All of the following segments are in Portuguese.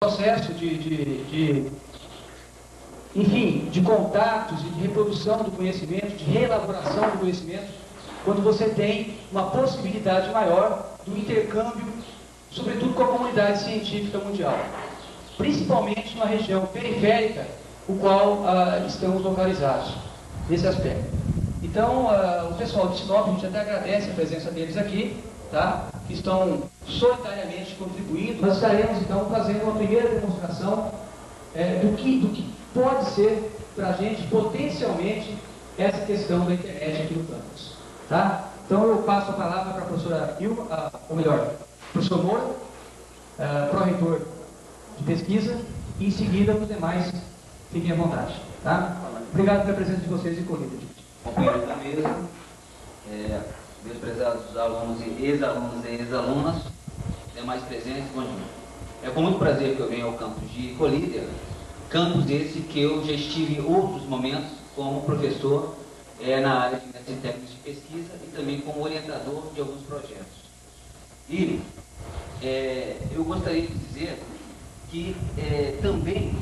processo enfim, de contatos e de reprodução do conhecimento, de reelaboração do conhecimento, quando você tem uma possibilidade maior do intercâmbio, sobretudo com a comunidade científica mundial, principalmente numa região periférica, o qual estamos localizados, nesse aspecto. Então, o pessoal de Sinop, a gente até agradece a presença deles aqui, tá? Que estão solidariamente contribuindo. Nós estaremos, então, fazendo uma primeira demonstração do que pode ser para a gente, potencialmente, essa questão da internet aqui no campus. Tá? Então, eu passo a palavra para a professora Ilma, ou melhor, professor Moura, pró-reitor de pesquisa, e em seguida os demais fiquem à vontade. Tá? Obrigado pela presença de vocês e corrida, gente. Companheiros da mesa, meus prezados alunos e ex-alunas, demais presentes, bom dia. É com muito prazer que eu venho ao campus de Colíder, campus esse que eu já estive em outros momentos como professor na área de métodos e técnicas de pesquisa e também como orientador de alguns projetos. E eu gostaria de dizer que também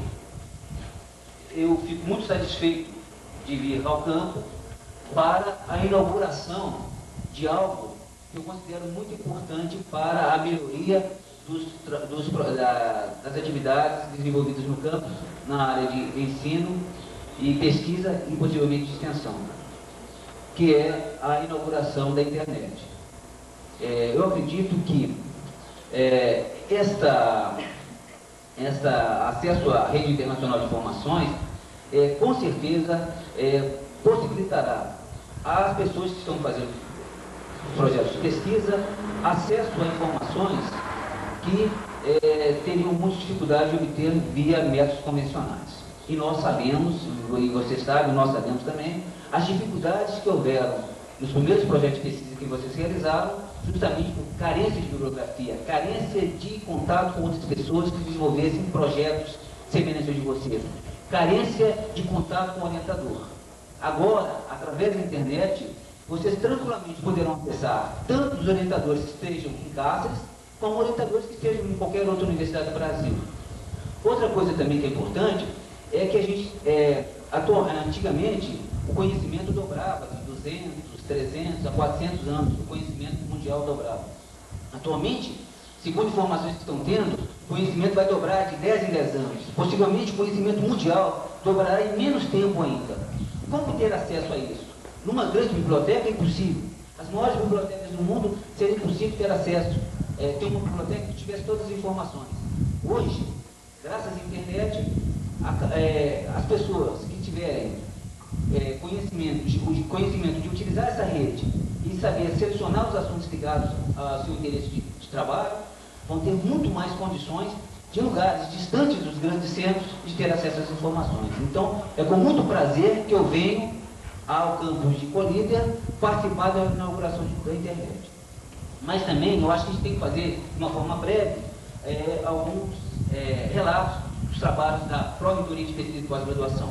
eu fico muito satisfeito de vir ao campo para a inauguração de algo que eu considero muito importante para a melhoria das atividades desenvolvidas no campus, na área de ensino e pesquisa e possivelmente de extensão, que é a inauguração da internet. Eu acredito que acesso à rede internacional de informações com certeza possibilitará às pessoas que estão fazendo projetos de pesquisa acesso a informações que teriam muita dificuldade de obter via métodos convencionais. E nós sabemos, e vocês sabem, nós sabemos também, as dificuldades que houveram nos primeiros projetos de pesquisa que vocês realizaram, justamente por carência de bibliografia, carência de contato com outras pessoas que desenvolvessem projetos semelhantes ao de vocês, carência de contato com o orientador. Agora, através da internet, vocês tranquilamente poderão acessar tanto os orientadores que estejam em Cáceres, como orientadores que estejam em qualquer outra universidade do Brasil. Outra coisa também que é importante é que a gente, antigamente, o conhecimento dobrava de 200, 300 a 400 anos, o conhecimento mundial dobrava. Atualmente, segundo informações que estão tendo, o conhecimento vai dobrar de 10 em 10 anos. Possivelmente, o conhecimento mundial dobrará em menos tempo ainda. Como ter acesso a isso? Numa grande biblioteca é impossível. As maiores bibliotecas do mundo seria impossível ter acesso. Ter uma biblioteca que tivesse todas as informações. Hoje, graças à internet, as pessoas que tiverem conhecimento de utilizar essa rede e saber selecionar os assuntos ligados ao seu interesse de trabalho, vão ter muito mais condições de lugares distantes dos grandes centros de ter acesso às informações. Então, é com muito prazer que eu venho ao campus de Colíder participar da inauguração da internet. Mas também, eu acho que a gente tem que fazer, de uma forma breve, alguns relatos dos trabalhos da Pró-Reitoria de Pesquisa e Pós-Graduação.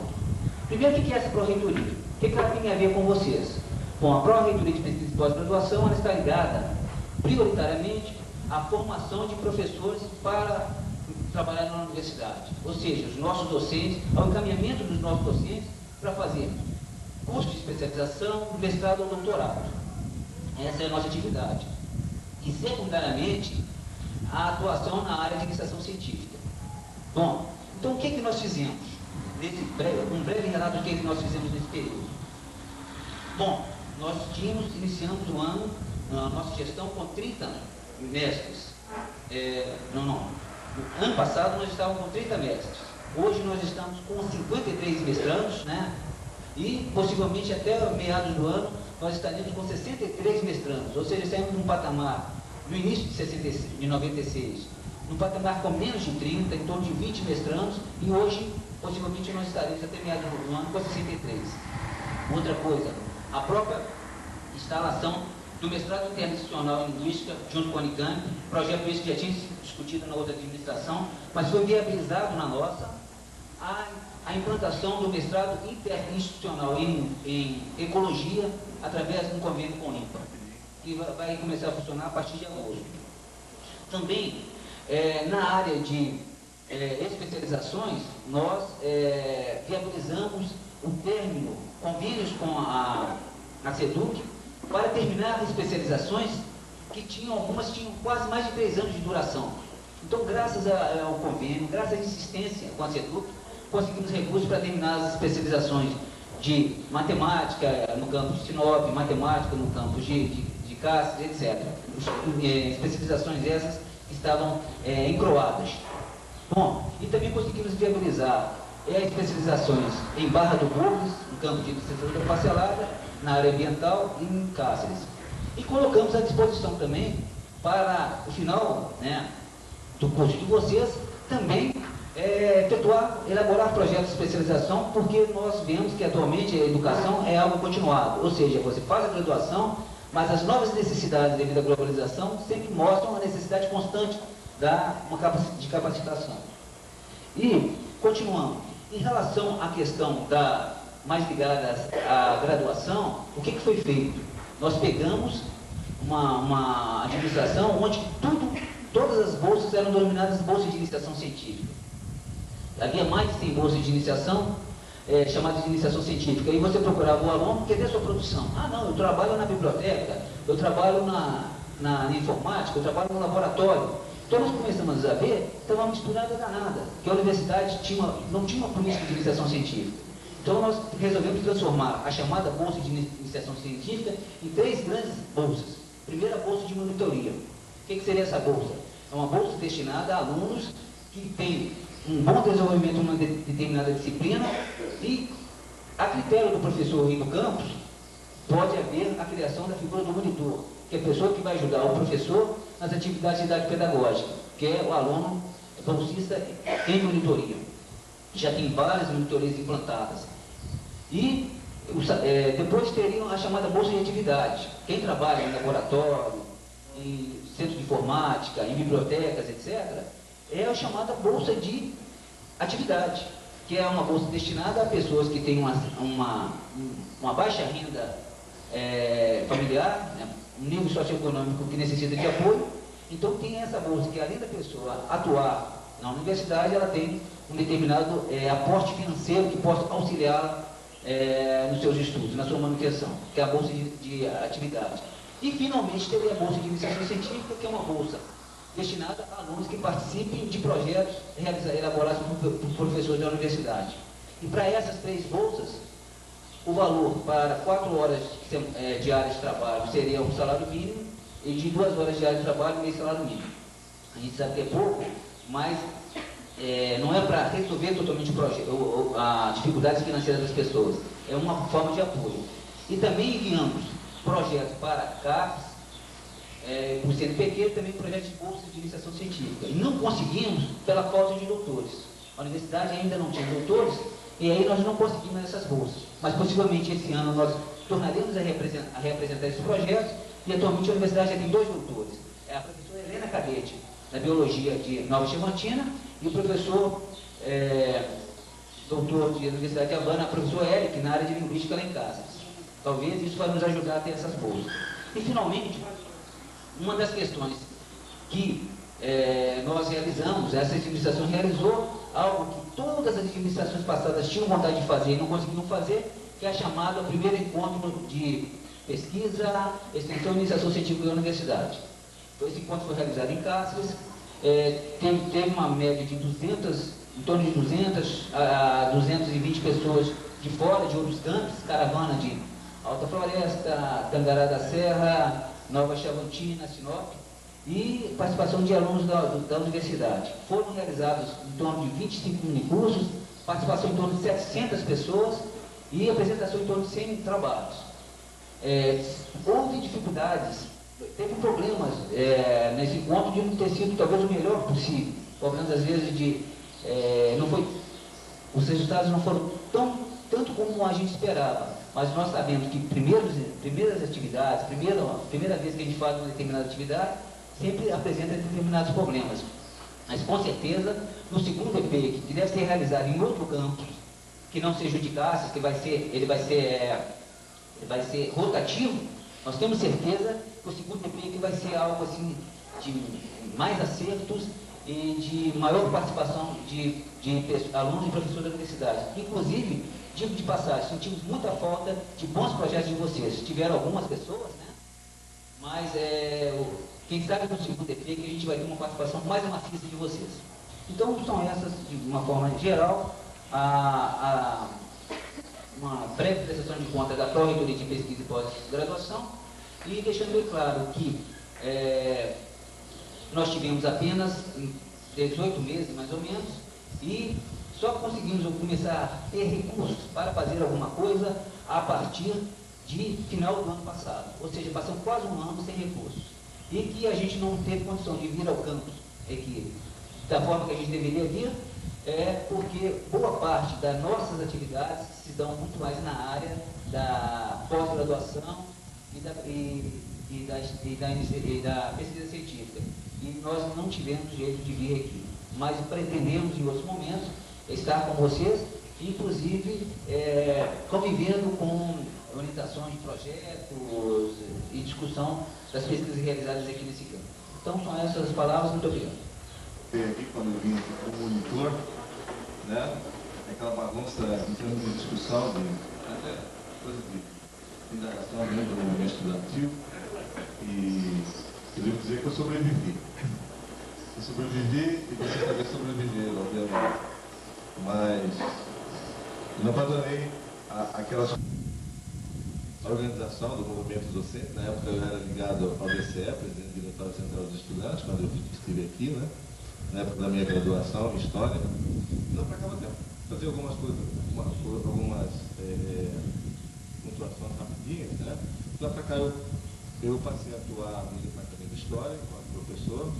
Primeiro, o que é essa Pró-Reitoria? O que ela tem a ver com vocês? Bom, a Pró-Reitoria de Pesquisa e Pós-Graduação, ela está ligada, prioritariamente, à formação de professores para trabalhar na universidade. Ou seja, os nossos docentes, ao encaminhamento dos nossos docentes para fazer curso de especialização, mestrado ou doutorado. Essa é a nossa atividade. E, secundariamente, a atuação na área de iniciação científica. Bom, então o que nós fizemos? Um breve relato do que nós fizemos nesse período. Bom, nós iniciamos o ano, a nossa gestão, com 30 mestres. No ano passado nós estávamos com 30 mestres. Hoje nós estamos com 53 mestrandos, né? E possivelmente até meados do ano nós estaremos com 63 mestrandos, ou seja, saímos de um patamar no início de 96, num patamar com menos de 30, em torno de 20 mestrandos, e hoje possivelmente nós estaremos até meados do ano com 63. Outra coisa, a própria instalação do mestrado internacional em linguística junto com a Unicamp, projeto esse que já tinha sido discutido na outra administração, mas foi viabilizado na nossa a implantação do mestrado interinstitucional em ecologia através de um convênio com o INPA, que vai começar a funcionar a partir de agosto. Também, na área de especializações, nós viabilizamos o término, convênios com a SEDUC, para terminar especializações que algumas tinham quase mais de 3 anos de duração. Então, graças ao convênio, graças à insistência com a SEDUC, conseguimos recursos para terminar as especializações de matemática no campus de Sinop, matemática no campus de Cáceres, etc. Especializações essas que estavam encroadas. Bom, e também conseguimos viabilizar especializações em Barra do Burles, no campo de licenciatura parcelada, na área ambiental e em Cáceres. E colocamos à disposição também, para o final do curso de vocês, também elaborar projetos de especialização, porque nós vemos que atualmente a educação é algo continuado, ou seja, você faz a graduação, mas as novas necessidades devido à globalização sempre mostram a necessidade constante de capacitação. E, continuando, em relação à questão mais ligada à graduação, o que foi feito? Nós pegamos uma administração onde todas as bolsas eram denominadas bolsas de iniciação científica. Havia mais de 100 bolsas de iniciação, chamadas de iniciação científica. E você procurava o aluno, quer ver sua produção? Ah, não, eu trabalho na biblioteca, eu trabalho na informática, eu trabalho no laboratório. Então nós começamos a ver, estava uma misturada danada, que a universidade não tinha uma política de iniciação científica. Então nós resolvemos transformar a chamada bolsa de iniciação científica em 3 grandes bolsas. Primeira, bolsa de monitoria. O que seria essa bolsa? É uma bolsa destinada a alunos que têm um bom desenvolvimento em uma determinada disciplina e, a critério do professor e do campus, pode haver a criação da figura do monitor, que é a pessoa que vai ajudar o professor nas atividades de idade pedagógica, que é o aluno bolsista em monitoria. Já tem várias monitorias implantadas. E depois teriam a chamada bolsa de atividade. Quem trabalha em laboratório, em centro de informática, em bibliotecas, etc., é a chamada bolsa de atividade, que é uma bolsa destinada a pessoas que têm uma baixa renda familiar, um nível socioeconômico que necessita de apoio. Então tem essa bolsa que, além da pessoa atuar na universidade, ela tem um determinado aporte financeiro que possa auxiliá-la nos seus estudos, na sua manutenção, que é a bolsa de atividade. E finalmente teria a bolsa de iniciação científica, que é uma bolsa destinada a alunos que participem de projetos elaborados por professores da universidade. E para essas 3 bolsas, o valor para 4 horas diárias de trabalho seria um salário mínimo, e de 2 horas diárias de trabalho, meio salário mínimo. A gente sabe que é pouco, mas não é para resolver totalmente as dificuldades financeiras das pessoas. É uma forma de apoio. E também enviamos projetos para CAPES, o CNPq, também projetos de bolsa de iniciação científica. E não conseguimos pela falta de doutores. A universidade ainda não tinha doutores, e aí nós não conseguimos essas bolsas. Mas possivelmente esse ano nós tornaremos a reapresentar esses projetos, e atualmente a universidade já tem 2 doutores. É a professora Helena Cadete, da Biologia de Nova Chavantina, e o professor doutor da Universidade de Havana, o professor Eric, na área de Linguística lá em Cáceres. Talvez isso vai nos ajudar a ter essas bolsas. E finalmente, uma das questões que nós realizamos, essa administração realizou algo que todas as administrações passadas tinham vontade de fazer e não conseguiram fazer, que é a chamada primeiro encontro de pesquisa, extensão e iniciação científica da universidade. Então, esse encontro foi realizado em Cáceres, teve uma média de em torno de 200 a 220 pessoas de fora, de outros campos, caravana de Alta Floresta, Tangará da Serra, Nova Chavantina, Sinop, e participação de alunos da universidade. Foram realizados em torno de 25 minicursos, participação em torno de 700 pessoas e apresentação em torno de 100 trabalhos. Houve dificuldades, teve problemas nesse encontro de não ter sido talvez o melhor possível. Problemas às vezes os resultados não foram tanto como a gente esperava, mas nós sabemos que primeiras atividades, primeira vez que a gente faz uma determinada atividade, sempre apresenta determinados problemas. Mas com certeza, no segundo EP, que deve ser realizado em outro campus, que não seja o de Cáceres, que ele vai ser rotativo, nós temos certeza que o segundo EP vai ser algo assim de mais acertos e de maior participação de alunos e professores da universidade. Inclusive, digo de passagem, sentimos muita falta de bons projetos de vocês. Tiveram algumas pessoas, né? Mas quem sabe no segundo EP que a gente vai ter uma participação mais maciça de vocês. Então, são essas, de uma forma geral, uma breve prestação de conta da Pró-Reitoria de Pesquisa e Pós-Graduação, e deixando bem claro que nós tivemos apenas 18 meses, mais ou menos, e só conseguimos começar a ter recursos para fazer alguma coisa a partir de final do ano passado. Ou seja, passamos quase um ano sem recursos. E que a gente não teve condição de vir ao campus da forma que a gente deveria vir, porque boa parte das nossas atividades se dão muito mais na área da pós-graduação e da pesquisa científica. E nós não tivemos jeito de vir aqui. Mas pretendemos, em outros momentos, estar com vocês, inclusive convivendo com orientações de projetos e discussão das pesquisas realizadas aqui nesse campo. Então, são essas as palavras. Muito obrigado. Aqui, quando eu vim aqui como monitor, né, aquela bagunça em termos de discussão, até coisa de indagação dentro do movimento estudantil, e eu devo dizer que eu sobrevivi. Eu sobrevivi e vocês também sobreviveram, obviamente. Mas eu não abandonei a organização do movimento docente. Na época eu era ligado ao DCE, presidente do Diretório Central dos Estudantes, quando eu estive aqui, né? Na época da minha graduação em História. Então, para cá, vou fazer algumas coisas, algumas pontuações rapidinhas, né? Lá para cá eu passei a atuar no Departamento de História, como professor.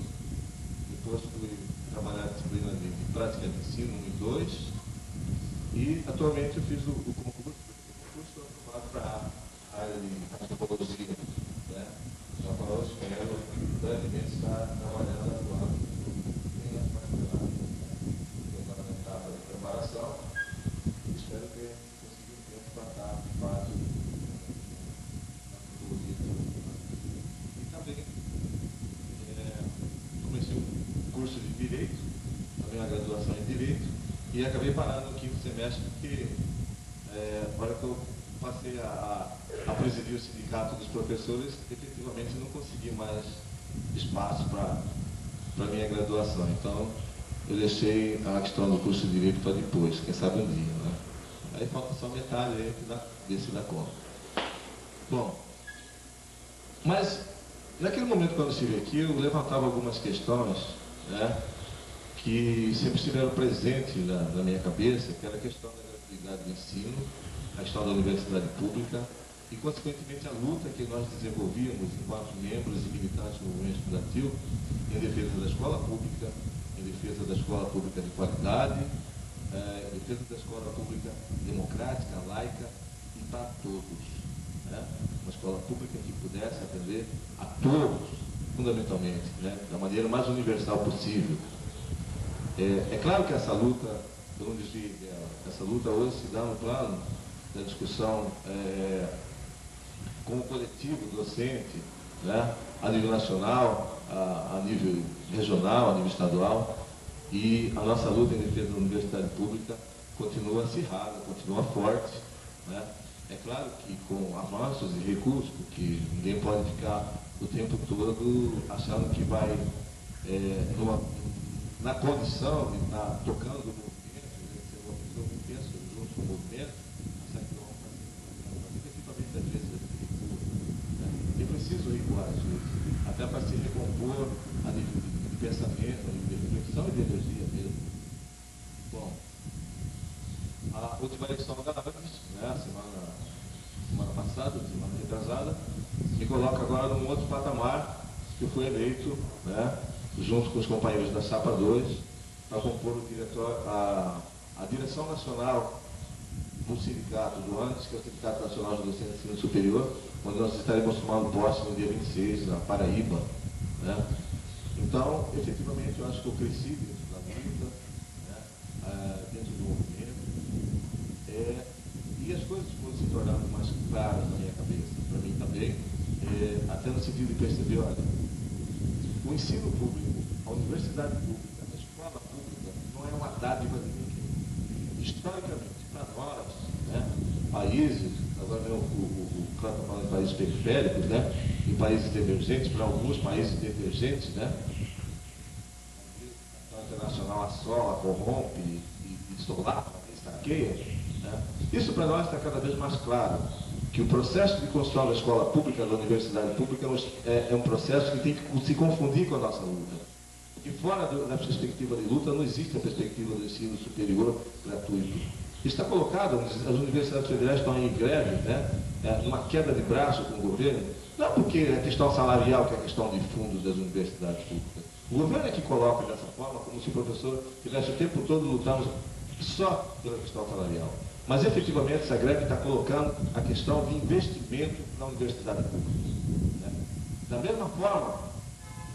Depois fui trabalhar a disciplina de Prática de Ensino 1 e 2. E atualmente eu fiz o concurso aprovado para a área de antropologia, né? Na qual eu espero brevemente estar trabalhando atuando em a parte da agora na etapa de preparação. Espero ter conseguido tempo para estar de fato na antropologia. E também comecei um curso de Direito, também a graduação em Direito, e acabei parando no 5º semestre porque a hora que eu passei a presidir o sindicato dos professores, efetivamente não consegui mais espaço para a minha graduação. Então, eu deixei a questão do curso de Direito para depois, quem sabe um dia, né? Aí falta só metade aí que desse dá conta. Bom, mas naquele momento quando eu estive aqui, eu levantava algumas questões, né, que sempre estiveram presentes na minha cabeça, que era a questão da gratuidade do ensino, a questão da universidade pública e, consequentemente, a luta que nós desenvolvíamos enquanto membros e militantes do movimento estudantil em defesa da escola pública, em defesa da escola pública de qualidade, em defesa da escola pública democrática, laica e para todos, né? Uma escola pública que pudesse atender a todos, fundamentalmente, né? Da maneira mais universal possível. É claro que essa luta, eu não desvio dela, essa luta hoje se dá no plano da discussão com o coletivo docente, né, a nível nacional, a nível regional, a nível estadual, e a nossa luta em defesa da universidade pública continua acirrada, continua forte, né? É claro que com avanços e recursos, porque ninguém pode ficar o tempo todo achando que vai na condição de estar tocando o movimento, de ser uma pessoa que pensa junto com o movimento, efetivamente às vezes né? É preciso recuar às vezes, até para se recompor a nível de pensamento, a nível de reflexão e de energia mesmo. Bom, a última eleição da ANES, né, semana passada, semana retrasada, me coloca agora num outro patamar, que eu fui eleito, né, junto com os companheiros da Chapa 2, para compor a direção nacional do sindicato do ANES, que é o Sindicato Nacional de Docência de Ensino Superior, onde nós estaremos tomando posse no dia 26, na Paraíba, né? Então, efetivamente, eu acho que eu cresci dentro da luta, né, dentro do movimento, e as coisas foram se tornando mais claras na minha cabeça, para mim também, até no sentido de perceber, olha, o ensino público, a universidade pública, dádiva de ninguém. Historicamente, para nós, né, países, agora vem o Cláudio falando de países periféricos, né, e países divergentes, para alguns países divergentes, né, a internacional assola, corrompe e solapa, estaqueia, né. Isso para nós está cada vez mais claro, que o processo de construção da escola pública, da universidade pública, é um processo que tem que se confundir com a nossa luta. Porque fora da perspectiva de luta não existe a perspectiva do ensino superior gratuito. Está colocado, as universidades federais estão em greve, né, numa queda de braço com o governo, não porque é questão salarial, que é a questão de fundos das universidades públicas. O governo é que coloca dessa forma, como se o professor tivesse o tempo todo lutando só pela questão salarial. Mas, efetivamente, essa greve está colocando a questão de investimento na universidade pública, né? Da mesma forma,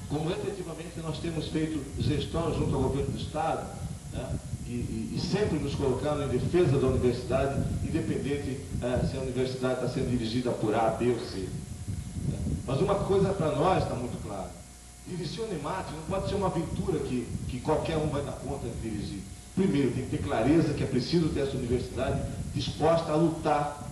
como efetivamente nós temos feito gestão junto ao governo do Estado, né? E sempre nos colocando em defesa da universidade, independente se a universidade está sendo dirigida por A, B ou C. Né? Mas uma coisa para nós está muito clara: dirigir o NEMAT não pode ser uma aventura que qualquer um vai dar conta de dirigir. Primeiro, tem que ter clareza que é preciso ter essa universidade disposta a lutar,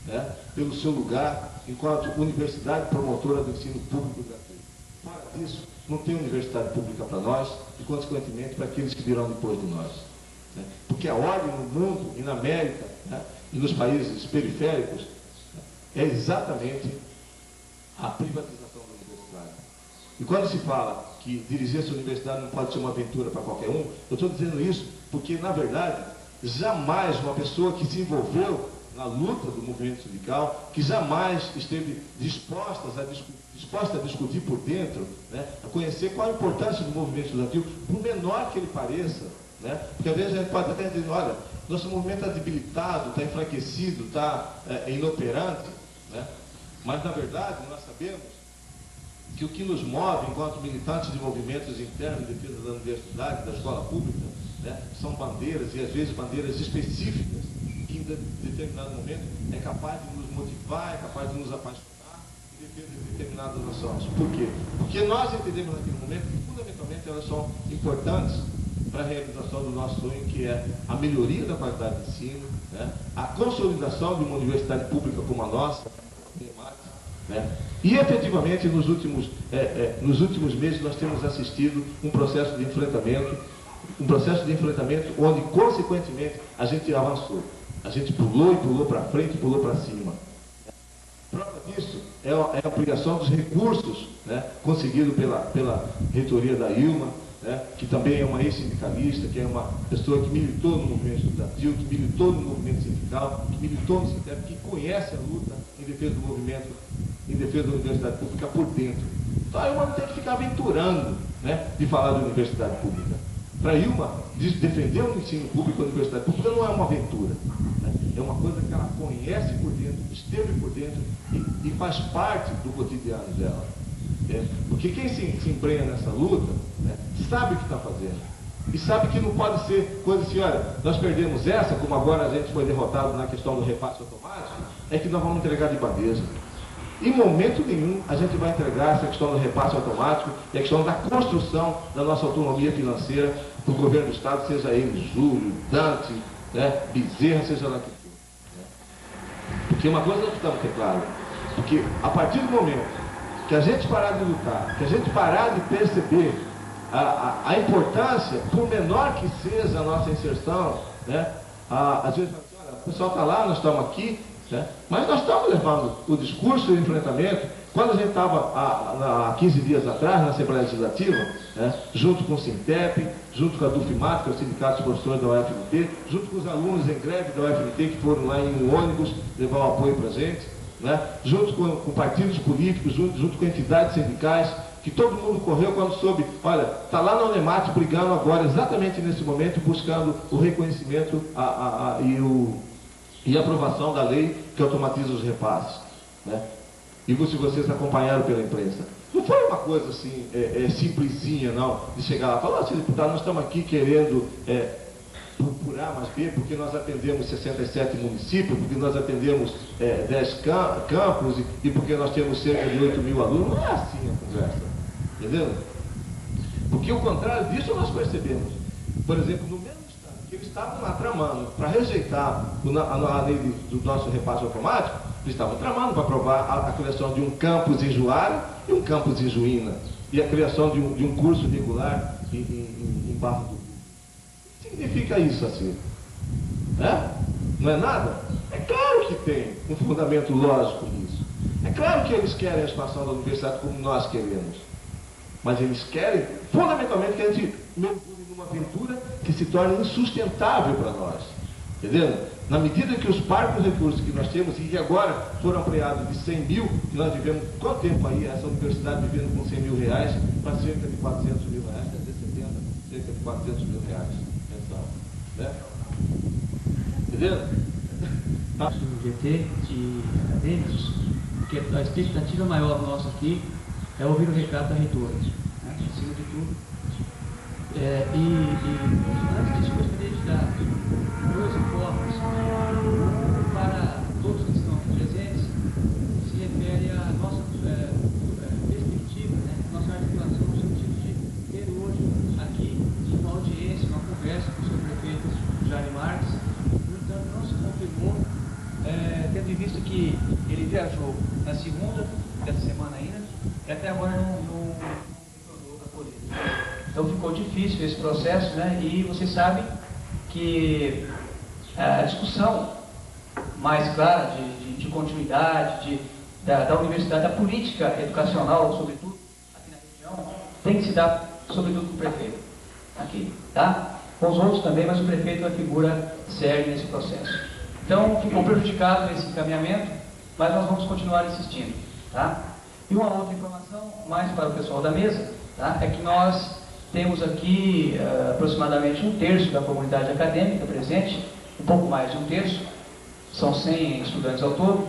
né, pelo seu lugar enquanto universidade promotora do ensino público gratuito. Fora disso, não tem universidade pública para nós e, consequentemente, para aqueles que virão depois de nós. Né? Porque a ordem no mundo e na América, né, e nos países periféricos, né, é exatamente a privatização da universidade. E quando se fala que dirigir essa universidade não pode ser uma aventura para qualquer um, eu estou dizendo isso porque, na verdade, jamais uma pessoa que se envolveu na luta do movimento sindical, que jamais esteve disposta a discutir por dentro, né, a conhecer qual a importância do movimento estudantil, por menor que ele pareça, né, porque às vezes a gente pode até dizer, olha, nosso movimento está debilitado, está enfraquecido, está inoperante, né, mas, na verdade, nós sabemos que o que nos move enquanto militantes de movimentos internos de defesa da universidade, da escola pública, né, são bandeiras, e às vezes bandeiras específicas, que em determinado momento é capaz de nos motivar, é capaz de nos apaixonar em defesa de determinadas ações. Por quê? Porque nós entendemos naquele momento que fundamentalmente elas são importantes para a realização do nosso sonho, que é a melhoria da qualidade de ensino, né, a consolidação de uma universidade pública como a nossa, né? E efetivamente nos últimos meses nós temos assistido um processo de enfrentamento onde consequentemente a gente avançou, a gente pulou para frente, pulou para cima. Prova disso é a ampliação dos recursos, né, conseguido pela reitoria da ILMA, né, que também é uma ex-sindicalista, que é uma pessoa que militou no movimento estudantil, que militou no movimento sindical, que militou no SINTEP, que conhece a luta em defesa do movimento, em defesa da universidade pública por dentro. Então a ILMA não tem que ficar aventurando, né, de falar da universidade pública. Para a ILMA, defender o ensino público e a universidade pública não é uma aventura, né? É uma coisa que ela conhece por dentro, esteve por dentro e faz parte do cotidiano dela. Porque quem se embrenha nessa luta, né, sabe o que está fazendo. E sabe que não pode ser coisa assim, olha, nós perdemos essa, como agora a gente foi derrotado na questão do repasse automático, é que nós vamos entregar de bandeja. Em momento nenhum a gente vai entregar essa questão do repasse automático e a questão da construção da nossa autonomia financeira para o governo do Estado, seja ele Júlio, Dante, né, Bezerra, seja lá que for. Né? Porque uma coisa nós precisamos ter claro, porque a partir do momento que a gente parar de lutar, que a gente parar de perceber a importância, por menor que seja a nossa inserção, né, às vezes o pessoal está lá, nós estamos aqui, né, mas nós estamos levando o discurso e o enfrentamento. Quando a gente estava há 15 dias atrás na Assembleia Legislativa, né, junto com o SINTEP, junto com a DUFMAT, que é o Sindicato dos Professores da UFMT, junto com os alunos em greve da UFMT que foram lá em um ônibus levar o apoio para a gente, né, junto com partidos políticos, junto com entidades sindicais, que todo mundo correu quando soube, olha, está lá na UNEMAT brigando agora, exatamente nesse momento, buscando o reconhecimento e a aprovação da lei que automatiza os repasses. Né? E se vocês acompanharam pela imprensa. Não foi uma coisa assim, simplesinha, não, de chegar lá e falar, senhor deputado, nós estamos aqui querendo por A mais B, porque nós atendemos 67 municípios, porque nós atendemos 10 campos e porque nós temos cerca de 8 mil alunos. Não é assim a conversa, entendeu? Porque o contrário disso nós percebemos. Por exemplo, no mesmo estado Eles estavam lá tramando para rejeitar a lei do nosso repasse automático, eles estavam tramando para aprovar a criação de um campus em Juara e um campus em Juína, e a criação de um curso regular em Barra do Rio. O que significa isso assim? Não é nada? É claro que tem um fundamento lógico nisso. É claro que eles querem a expansão da universidade como nós queremos. Mas eles querem, fundamentalmente, que a gente mergulhe numa aventura que se torne insustentável para nós. Entendeu? Na medida que os parcos recursos que nós temos, e que agora foram ampliados de 100 mil, que nós vivemos, quanto tempo aí essa universidade vivendo com 100 mil reais para cerca de 400 mil reais, até 70, cerca de 400 mil reais mensal. Né? Entendeu? Do GT e acadêmicos, porque a expectativa maior nossa aqui é ouvir o recado da reitora, né? Acima de tudo. Antes disso, gostaria de dar dois informes para todos que estão aqui presentes, se refere à nossa perspectiva, né? Nossa articulação no sentido de ter hoje aqui uma audiência, uma conversa com o seu prefeito Jaime Marques. No entanto, não se confirmou, tendo em vista que ele viajou na segunda dessa semana ainda, e até agora não retornou a colher. Então ficou difícil esse processo, né? E vocês sabem que a discussão mais clara de continuidade da universidade, da política educacional, sobretudo aqui na região, tem que se dar sobretudo com o prefeito aqui, tá? Com os outros também, mas o prefeito é a figura séria nesse processo. Então ficou prejudicado esse encaminhamento, mas nós vamos continuar insistindo, tá? E uma outra informação, mais para o pessoal da mesa, tá? É que nós temos aqui aproximadamente um terço da comunidade acadêmica presente, um pouco mais de um terço, são 100 estudantes ao todo,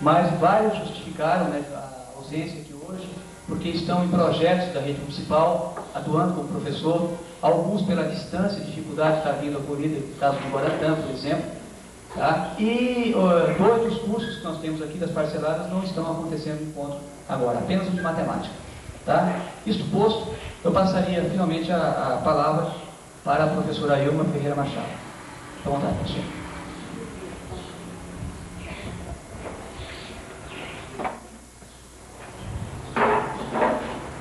mas vários justificaram, né, a ausência aqui hoje, porque estão em projetos da rede municipal, atuando como professor, alguns pela distância e dificuldade de estar vindo acolhida, no caso do Guaratã, por exemplo. Tá? E dois dos cursos que nós temos aqui, das parceladas, não estão acontecendo no encontro agora, apenas o de matemática. Tá? Isto posto, eu passaria finalmente a palavra para a professora Ilma Ferreira Machado. Fique à vontade, professor.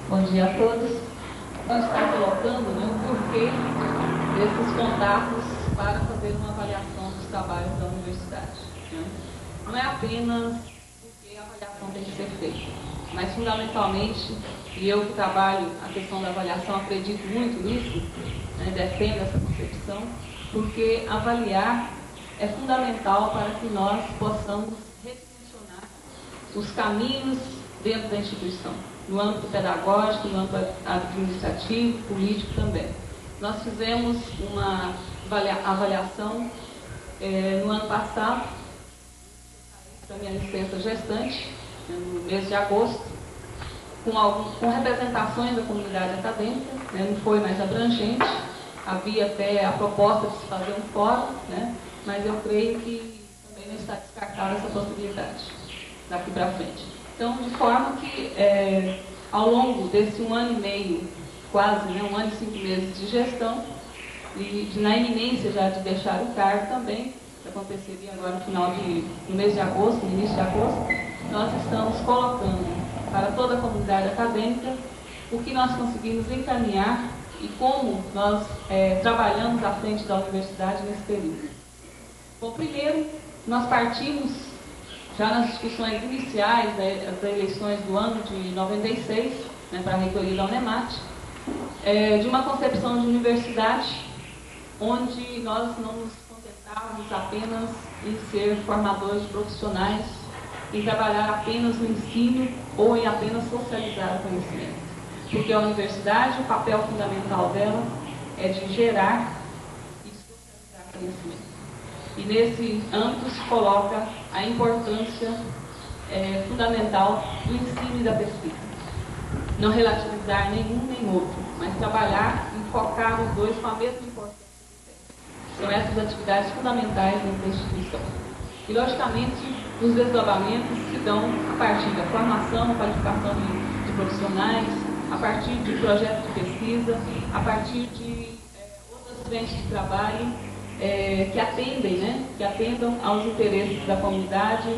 Bom dia a todos. Nós estamos colocando, né, o porquê desses contatos para fazer uma avaliação dos trabalhos da universidade. Né? Não é apenas porque a avaliação tem que ser feita, mas fundamentalmente, e eu que trabalho a questão da avaliação, acredito muito nisso, né, defendo essa concepção, porque avaliar é fundamental para que nós possamos redirecionar os caminhos dentro da instituição, no âmbito pedagógico, no âmbito administrativo, político também. Nós fizemos uma avaliação no ano passado, da minha licença gestante, no mês de agosto, com representações da comunidade acadêmica, né, não foi mais abrangente, havia até a proposta de se fazer um fórum, né, mas eu creio que também não está descartada essa possibilidade daqui para frente. Então, de forma que ao longo desse 1 ano e meio, quase, né, 1 ano e 5 meses de gestão, e na iminência já de deixar o cargo também, que aconteceria agora no mês de agosto, no início de agosto, nós estamos colocando para toda a comunidade acadêmica o que nós conseguimos encaminhar e como nós trabalhamos à frente da universidade nesse período. Bom, primeiro, nós partimos já nas discussões iniciais das eleições do ano de 96, né, para a reitoria da UNEMAT, de uma concepção de universidade onde nós não nos contentávamos apenas em ser formadores de profissionais, em trabalhar apenas no ensino ou em apenas socializar o conhecimento. Porque a universidade, o papel fundamental dela é de gerar e socializar conhecimento. E nesse âmbito se coloca a importância fundamental do ensino e da pesquisa. Não relativizar nenhum nem outro, mas trabalhar e focar os dois com a mesma importância. São essas atividades fundamentais dentro da instituição. E, logicamente, os desdobramentos se dão a partir da formação, a qualificação de profissionais, a partir de projetos de pesquisa, a partir de outras frentes de trabalho que atendem, né, que atendam aos interesses da comunidade,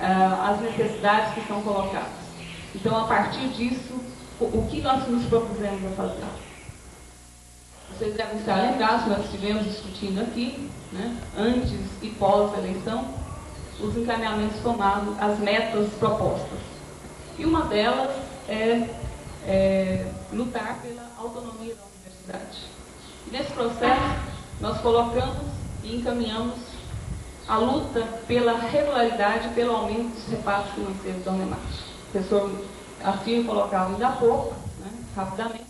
às necessidades que são colocadas. Então, a partir disso, o que nós nos propusemos a fazer? Vocês devem estar lembrados, nós estivemos discutindo aqui, né, antes e pós-eleição, os encaminhamentos tomados, as metas propostas. E uma delas é lutar pela autonomia da universidade. E nesse processo, nós colocamos e encaminhamos a luta pela regularidade e pelo aumento dos repasses financeiros da UNEMAT. O professor Arthur colocava ainda há pouco, né, rapidamente,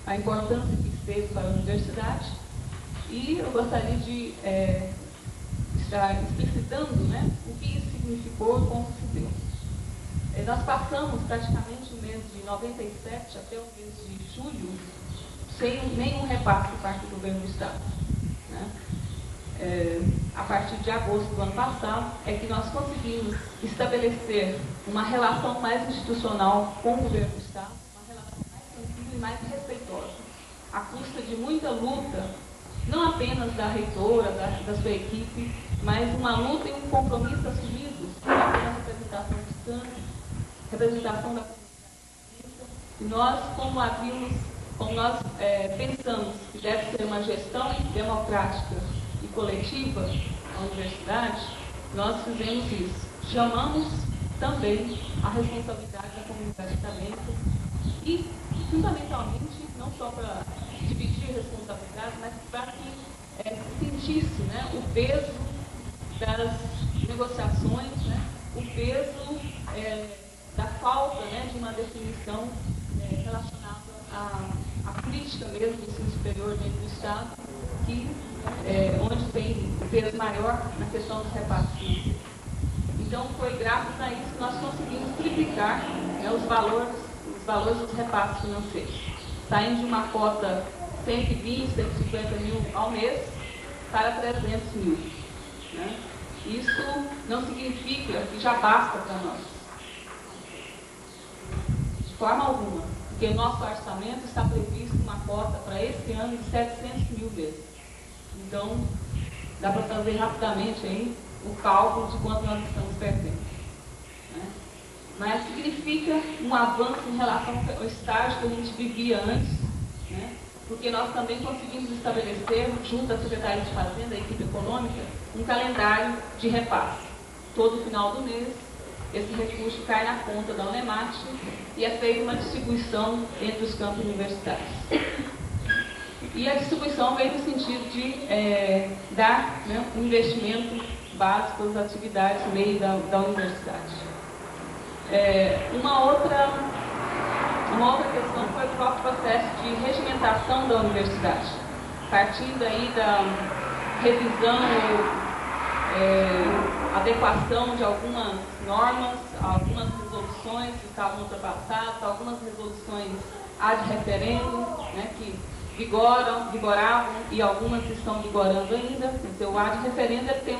a importância que teve para a universidade, e eu gostaria de estar explicitando, né, o que isso significou e como se deu. Nós passamos praticamente o mês de 97 até o mês de julho sem nenhum repasse por parte do governo do Estado, né? A partir de agosto do ano passado é que nós conseguimos estabelecer uma relação mais institucional com o governo do Estado, uma relação mais tranquila e mais respeitosa, à custa de muita luta, não apenas da reitora, da sua equipe, mas uma luta e um compromisso assumido pela representação do Estado, representação da comunidade. E nós, como nós pensamos que deve ser uma gestão democrática e coletiva à universidade, nós fizemos isso. Chamamos também a responsabilidade da comunidade acadêmica e, fundamentalmente, não só para dividir responsabilidades, mas para que se sentisse, né, o peso das negociações, né, o peso da falta, né, de uma definição relacionada à política mesmo do ensino superior dentro do Estado, onde tem peso maior na questão dos repasses financeiros. Então, foi graças a isso que nós conseguimos triplicar, né, os valores dos repasses financeiros, saindo de uma cota 120, 150 mil ao mês para 300 mil. Né? Isso não significa que já basta para nós. De forma alguma, porque o nosso orçamento está previsto uma cota para esse ano de 700 mil vezes. Então, dá para fazer rapidamente aí o cálculo de quanto nós estamos perdendo. Né? Mas significa um avanço em relação ao estágio que a gente vivia antes, né? Porque nós também conseguimos estabelecer, junto à Secretaria de Fazenda, a equipe econômica, um calendário de repasse. Todo final do mês, esse recurso cai na conta da UNEMAT e é feita uma distribuição entre os campos universitários. E a distribuição veio no sentido de dar, né, um investimento básico às atividades no meio da universidade. Uma outra questão foi o próprio processo de regimentação da universidade, partindo aí da revisão adequação de algumas normas, algumas resoluções que estavam ultrapassadas, algumas resoluções ad referendum, né, que vigoravam e algumas estão vigorando ainda. Então, o ad referendum tem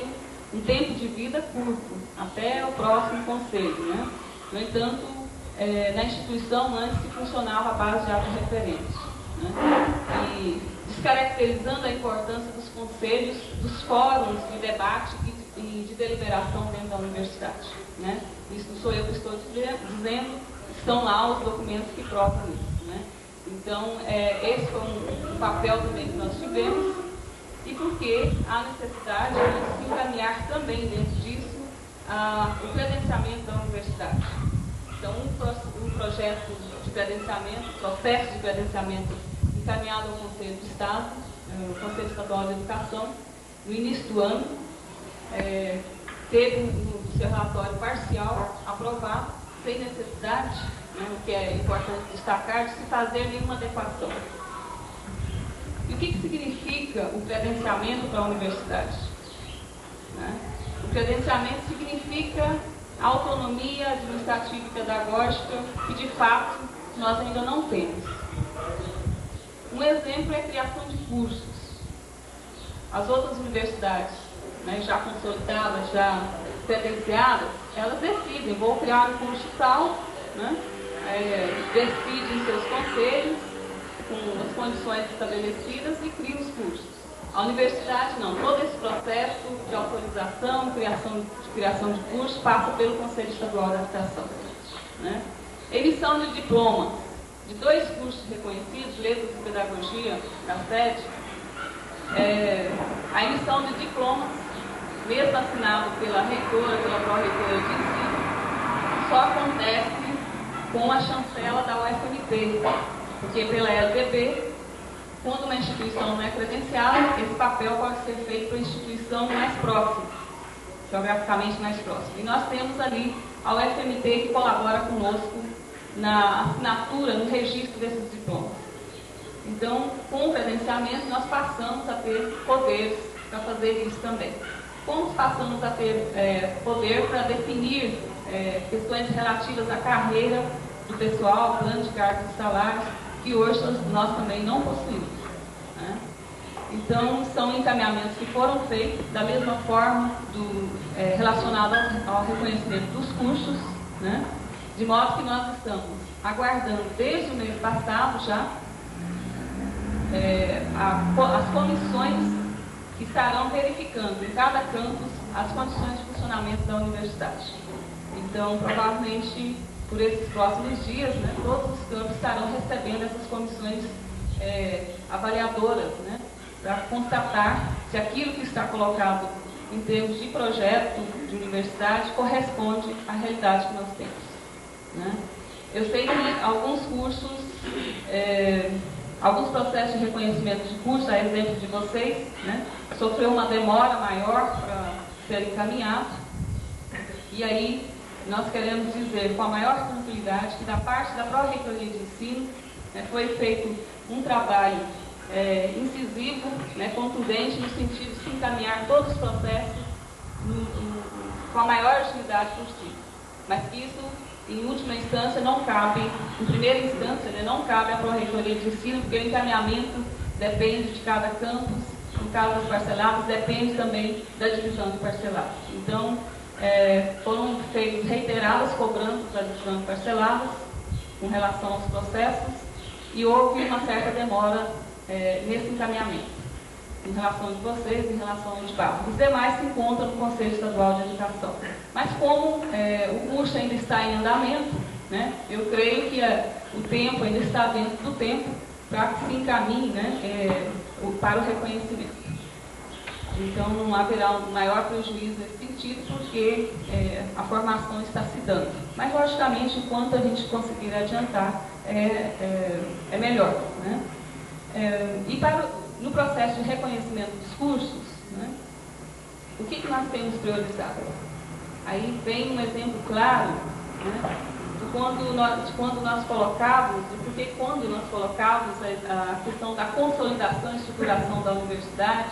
um tempo de vida curto, até o próximo conselho. Né? No entanto, na instituição antes se funcionava a base de ad referendum. Né? E descaracterizando a importância dos conselhos, dos fóruns de debate e de deliberação dentro da universidade. Né? Isso não sou eu que estou dizendo, estão lá os documentos que provam isso. Né? Então, esse foi um papel também que nós tivemos, e porque há necessidade de se encaminhar também dentro disso o credenciamento da universidade. Então, um projeto de credenciamento, processo de credenciamento encaminhado ao Conselho do Estado, o Conselho Estadual de Educação, no início do ano, teve o seu relatório parcial aprovado, sem necessidade, né, o que é importante destacar, de se fazer nenhuma adequação. E o que significa o credenciamento para a universidade? Né? O credenciamento significa autonomia administrativa e pedagógica que, de fato, nós ainda não temos. Um exemplo é a criação de cursos. As outras universidades, né, já consolidadas, já credenciadas, elas decidem, vou criar um curso tal, né, decidem seus conselhos, com as condições estabelecidas e criam os cursos. A universidade não. Todo esse processo de autorização, criação de curso, passa pelo Conselho Estadual de Educação. Né? Emissão de diplomas de 2 cursos reconhecidos, Letras e Pedagogia, da SED. A emissão de diplomas, mesmo assinado pela reitora, pela pró-reitora de ensino, só acontece com a chancela da UFMT, porque pela LDB, quando uma instituição não é credenciada, esse papel pode ser feito para a instituição mais próxima, geograficamente mais próxima. E nós temos ali a UFMT que colabora conosco na assinatura, no registro desses diplomas. Então, com o credenciamento, nós passamos a ter poderes para fazer isso também. Como passamos a ter poder para definir questões relativas à carreira do pessoal, plano de cargos e salários, que hoje nós também não possuímos. Né? Então, são encaminhamentos que foram feitos da mesma forma relacionado ao reconhecimento dos cursos, né? De modo que nós estamos aguardando desde o mês passado já as comissões que estarão verificando em cada campus as condições de funcionamento da universidade. Então, provavelmente, por esses próximos dias, né, todos os campos estarão recebendo essas comissões avaliadoras, né, para constatar se aquilo que está colocado em termos de projeto de universidade corresponde à realidade que nós temos. Né? Eu sei que alguns cursos, alguns processos de reconhecimento de curso, a exemplo de vocês, né, sofreu uma demora maior para ser encaminhado. E aí, nós queremos dizer com a maior tranquilidade que da parte da Pró-Reitoria de Ensino foi feito um trabalho incisivo, contundente, no sentido de se encaminhar todos os processos com a maior agilidade possível. Mas que isso, em última instância, não cabe, em primeira instância, não cabe à Pró-Reitoria de Ensino, porque o encaminhamento depende de cada campus, no caso das parceladas, depende também da divisão de parceladas. Então, foram feitas reiteradas cobranças da divisão de parceladas com relação aos processos e houve uma certa demora nesse encaminhamento, em relação de vocês, em relação ao edital. Os demais se encontram no Conselho Estadual de Educação. Mas como o curso ainda está em andamento, né, eu creio que o tempo ainda está dentro do tempo para que se encaminhe, né, para o reconhecimento. Então, não haverá um maior prejuízo nesse sentido, porque a formação está se dando. Mas, logicamente, enquanto a gente conseguir adiantar, é melhor. Né? E no processo de reconhecimento dos cursos, né, o que nós temos priorizado? Aí vem um exemplo claro, né, de quando nós colocávamos, e porque quando nós colocávamos a questão da consolidação e estruturação da universidade,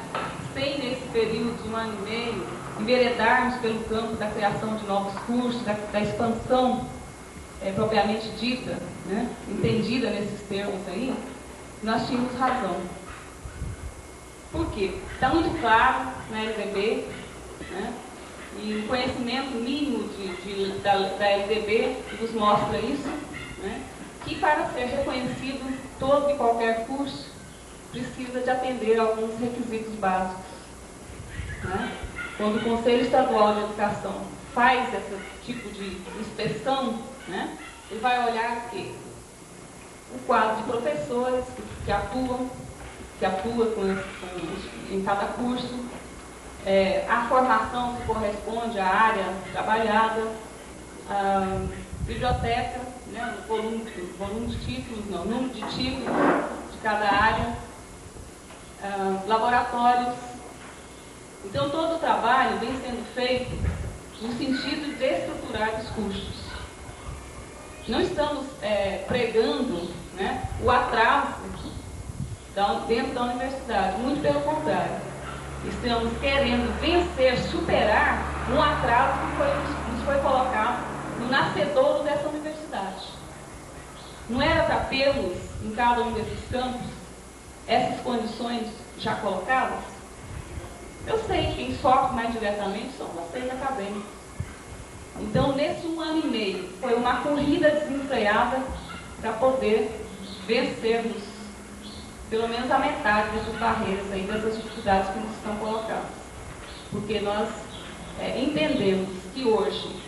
sem nesse período de 1 ano e meio, enveredarmos pelo campo da criação de novos cursos, da expansão propriamente dita, né, entendida nesses termos aí, nós tínhamos razão. Por quê? Está muito claro na LDB, né, e o conhecimento mínimo da LDB nos mostra isso, né, que para ser reconhecido todo e qualquer curso precisa de atender a alguns requisitos básicos. Né? Quando o Conselho Estadual de Educação faz esse tipo de inspeção, né, ele vai olhar o quê? O quadro de professores que atuam em cada curso, a formação que corresponde à área trabalhada, a biblioteca, né, o volume de títulos, não, o número de títulos de cada área, laboratórios. Então, todo o trabalho vem sendo feito no sentido de estruturar os cursos. Não estamos pregando, né, o atraso dentro da universidade, muito pelo contrário. Estamos querendo vencer, superar um atraso que nos foi colocado no nascedouro dessa universidade. Não era para termos em cada um desses campos essas condições já colocadas? Eu sei que quem sofre mais diretamente são vocês acadêmicos. Então, nesse 1 ano e meio, foi uma corrida desenfreada para poder vencermos pelo menos a metade dessas barreiras aí, dessas dificuldades que nos estão colocadas. Porque nós entendemos que hoje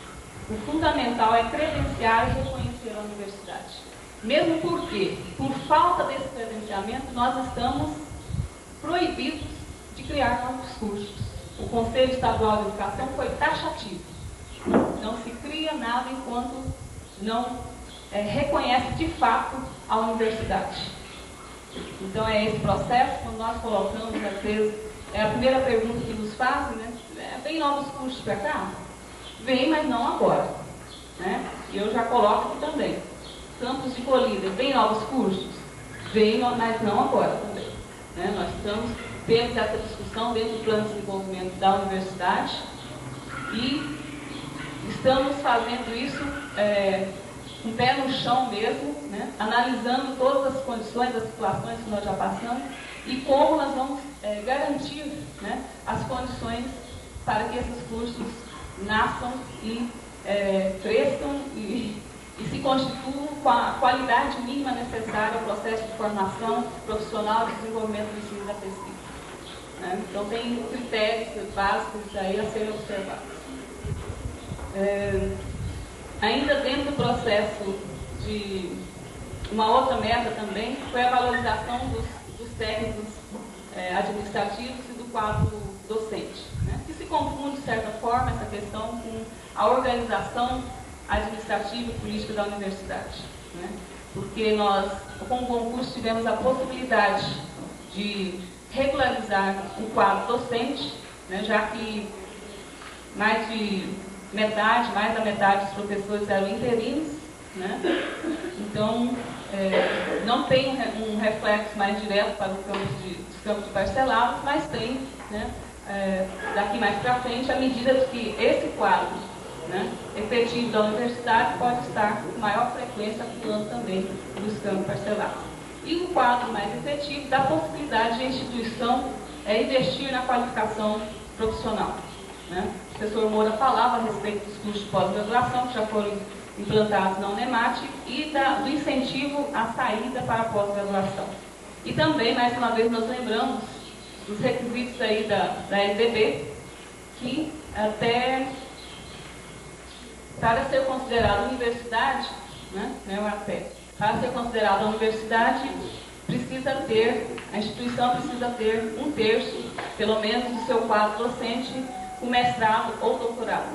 o fundamental é credenciar e reconhecer a universidade. Mesmo porque, por falta desse credenciamento, nós estamos proibidos de criar novos cursos. O Conselho Estadual de Educação foi taxativo. Não se cria nada enquanto não reconhece de fato a universidade. Então é esse processo, quando nós colocamos, às vezes, a primeira pergunta que nos fazem, né? Vem novos cursos para cá? Vem, mas não agora. Né? E eu já coloco aqui também. Campus de Colíder, vem novos cursos? Vem, mas não agora também. Né? Nós temos essa discussão dentro do plano de desenvolvimento da universidade e estamos fazendo isso com o pé no chão mesmo, né? Analisando todas as condições, as situações que nós já passamos e como nós vamos garantir, né, as condições para que esses cursos nasçam e cresçam e se constituam com a qualidade mínima necessária ao processo de formação profissional e desenvolvimento do ensino da pesquisa. Né? Então tem critérios básicos aí a serem observados. Ainda dentro do processo de uma outra meta também foi a valorização dos técnicos administrativos e do quadro docente, né? Que se confunde, de certa forma, essa questão com a organização administrativa e política da universidade. Né? Porque nós, com o concurso, tivemos a possibilidade de regularizar o quadro docente, né? Já que mais da metade dos professores eram interinos, né? Então, não tem um reflexo mais direto para os campos de parcelados, mas tem, né, daqui mais para frente, à medida que esse quadro, né, efetivo da universidade pode estar com maior frequência atuando também nos campos parcelados. E o quadro mais efetivo dá a possibilidade de a instituição investir na qualificação profissional. Né? O professor Moura falava a respeito dos cursos de pós-graduação que já foram implantados na UNEMAT e do incentivo à saída para a pós-graduação. E também, mais uma vez, nós lembramos dos requisitos aí da LDB, que até para ser considerada universidade, né, para ser considerada universidade, a instituição precisa ter 1/3, pelo menos, do seu quadro docente com mestrado ou doutorado.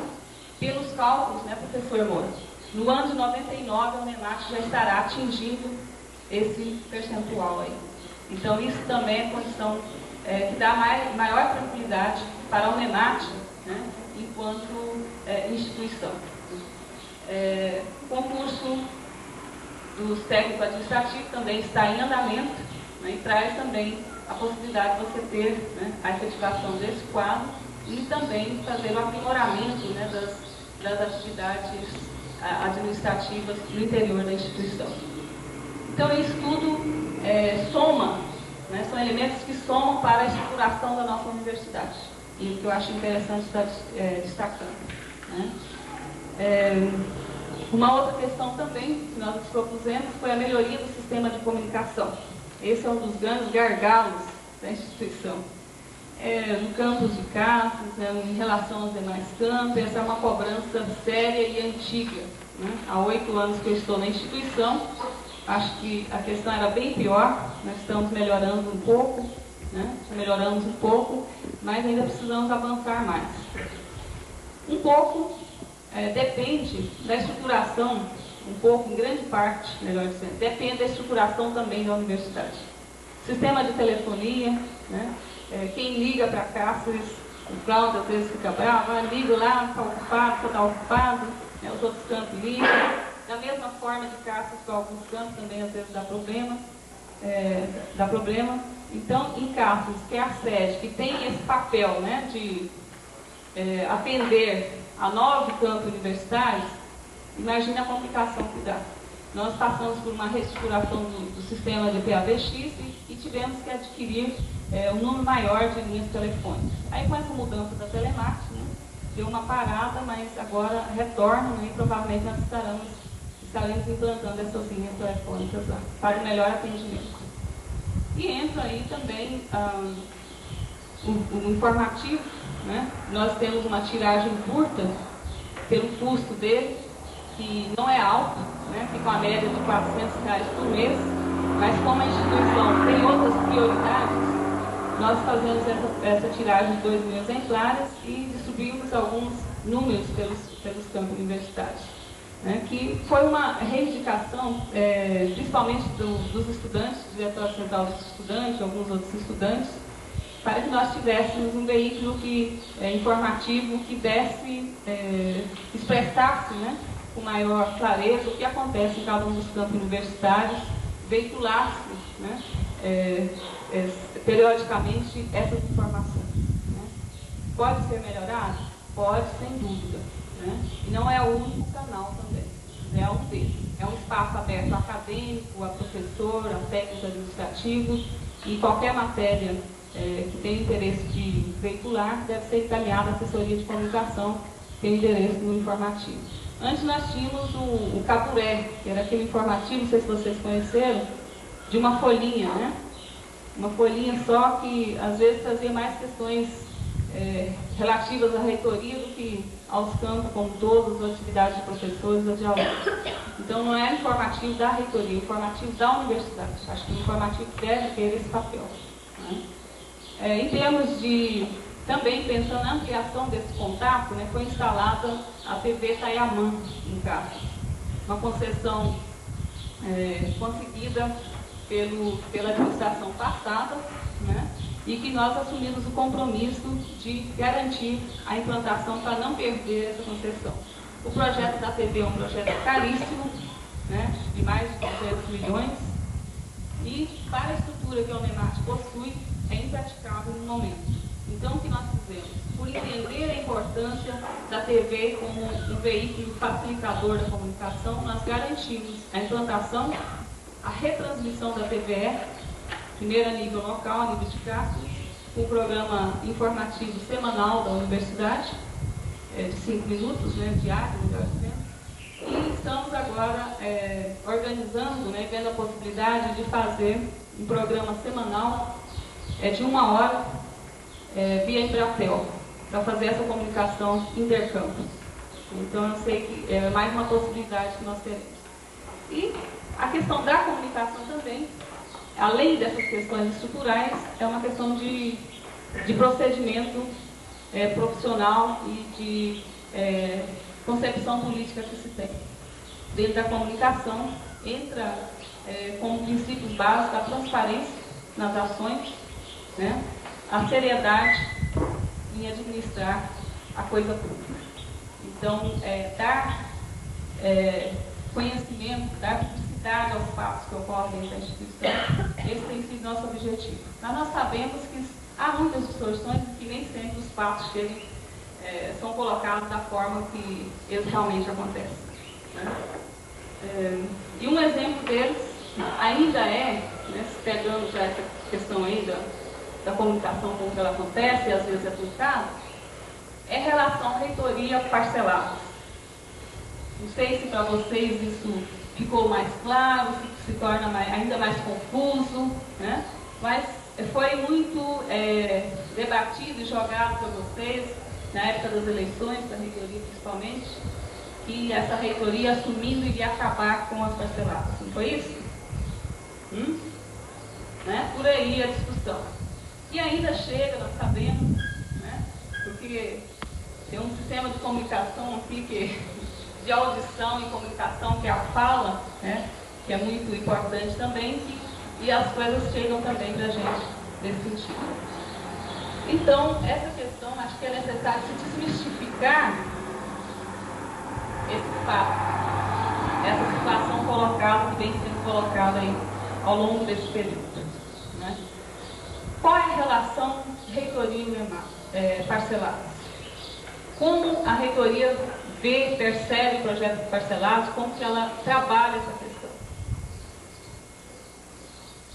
Pelos cálculos, né, professor Moura, no ano de 99 a UNEMAT já estará atingindo esse percentual aí. Então isso também é condição que dá maior tranquilidade para a UNEMAT, né, enquanto instituição. O concurso dos técnicos administrativos também está em andamento, né, e traz também a possibilidade de você ter, né, a efetivação desse quadro e também fazer o aprimoramento, né, das atividades administrativas no interior da instituição. Então isso tudo soma, né, são elementos que somam para a estruturação da nossa universidade, e o que eu acho interessante estar destacando. Né? Uma outra questão também que nós nos propusemos foi a melhoria do sistema de comunicação. Esse é um dos grandes gargalos da instituição. No campus de Cáceres, né, em relação aos demais campos, essa é uma cobrança séria e antiga. Né? Há 8 anos que eu estou na instituição, acho que a questão era bem pior, nós estamos melhorando um pouco, né? Melhoramos um pouco, mas ainda precisamos avançar mais. Um pouco depende da estruturação, em grande parte, melhor dizendo, depende da estruturação também da universidade. Sistema de telefonia, né? Quem liga para Cáceres, o Cláudio às vezes fica bravo, liga lá, está ocupado, só está ocupado, né? Os outros campos ligam. Da mesma forma de Cáceres, para alguns campos também às vezes dá problema. Então, em Cáceres, que é a sede, que tem esse papel, né, de atender a 9 campos universitários, imagine a complicação que dá. Nós passamos por uma reestruturação do sistema de PABX e tivemos que adquirir um número maior de linhas telefônicas. Aí com essa mudança da telemarketing, né, deu uma parada, mas agora retorna, né, e provavelmente nós estaremos implantando essas linhas telefônicas lá, para o melhor atendimento. E entra aí também o informativo, né? Nós temos uma tiragem curta pelo custo dele, que não é alto, né? Fica uma média de R$400 por mês, mas como a instituição tem outras prioridades, nós fazemos essa tiragem de 2.000 exemplares e distribuímos alguns números pelos campos universitários, né? Que foi uma reivindicação, principalmente dos estudantes, do Diretório Central dos Estudantes, alguns outros estudantes, para que nós tivéssemos um veículo informativo que expressasse, né, com maior clareza o que acontece em cada um dos campos universitários, veiculasse, né, periodicamente essas informações, né. Pode ser melhorado? Pode, sem dúvida, né. E não é o único canal também, é um deles. É um espaço aberto acadêmico, a professor, a técnico administrativo, e qualquer matéria que tem interesse de veicular deve ser encaminhada à assessoria de comunicação, que tem endereço no informativo. Antes nós tínhamos o Capuré, que era aquele informativo, não sei se vocês conheceram, de uma folhinha, né? Uma folhinha só que às vezes trazia mais questões relativas à reitoria do que aos campos como todos, as atividades de professores ou de alunos. Então não é informativo da reitoria, é informativo da universidade. Acho que o informativo deve ter esse papel, né? Em termos de, também pensando na ampliação desse contato, né, foi instalada a TV Tayamã em Cáceres, uma concessão conseguida pela administração passada, né, e que nós assumimos o compromisso de garantir a implantação para não perder essa concessão. O projeto da TV é um projeto caríssimo, né, de mais de 200 milhões, e para a estrutura que a UNEMAT possui, é impraticável no momento. Então, o que nós fizemos? Por entender a importância da TV como um veículo facilitador da comunicação, nós garantimos a implantação, a retransmissão da TVE, primeiro a nível local, a nível de Cáceres, com o programa informativo semanal da universidade, de 5 minutos, né, diário, melhor dizendo. E estamos agora organizando, né, vendo a possibilidade de fazer um programa semanal de 1 hora via Embratel, para fazer essa comunicação intercampus. Então eu sei que é mais uma possibilidade que nós teremos. E a questão da comunicação também, além dessas questões estruturais, é uma questão de procedimento profissional e de concepção política que se tem. Dentro da comunicação, entra como princípios básicos a transparência nas ações, né, a seriedade em administrar a coisa pública. Então, dar conhecimento, dar publicidade aos fatos que ocorrem dentro da instituição, esse tem sido nosso objetivo. Mas nós sabemos que há muitas distorções e que nem sempre os fatos são colocados da forma que eles realmente acontecem, né? E um exemplo deles ainda né, pegando já essa questão aí da comunicação como ela acontece e às vezes é aplicada, é relação reitoria parcelada. Não sei se para vocês isso ficou mais claro, se torna ainda mais confuso, né? Mas foi muito debatido e jogado para vocês na época das eleições, da reitoria principalmente, que essa reitoria assumindo iria acabar com as parceladas. Não foi isso? Né? Por aí a discussão. E ainda chega, nós sabemos, né? Porque tem um sistema de comunicação aqui, de audição e comunicação, que é a fala, né? Que é muito importante também, e as coisas chegam também para a gente nesse sentido. Então, essa questão, acho que é necessário se desmistificar esse fato, essa situação colocada, que vem sendo colocada aí ao longo desse período, né? Qual é a relação reitoria e parcelados? Como a reitoria percebe o projeto de parcelados, como que ela trabalha essa questão?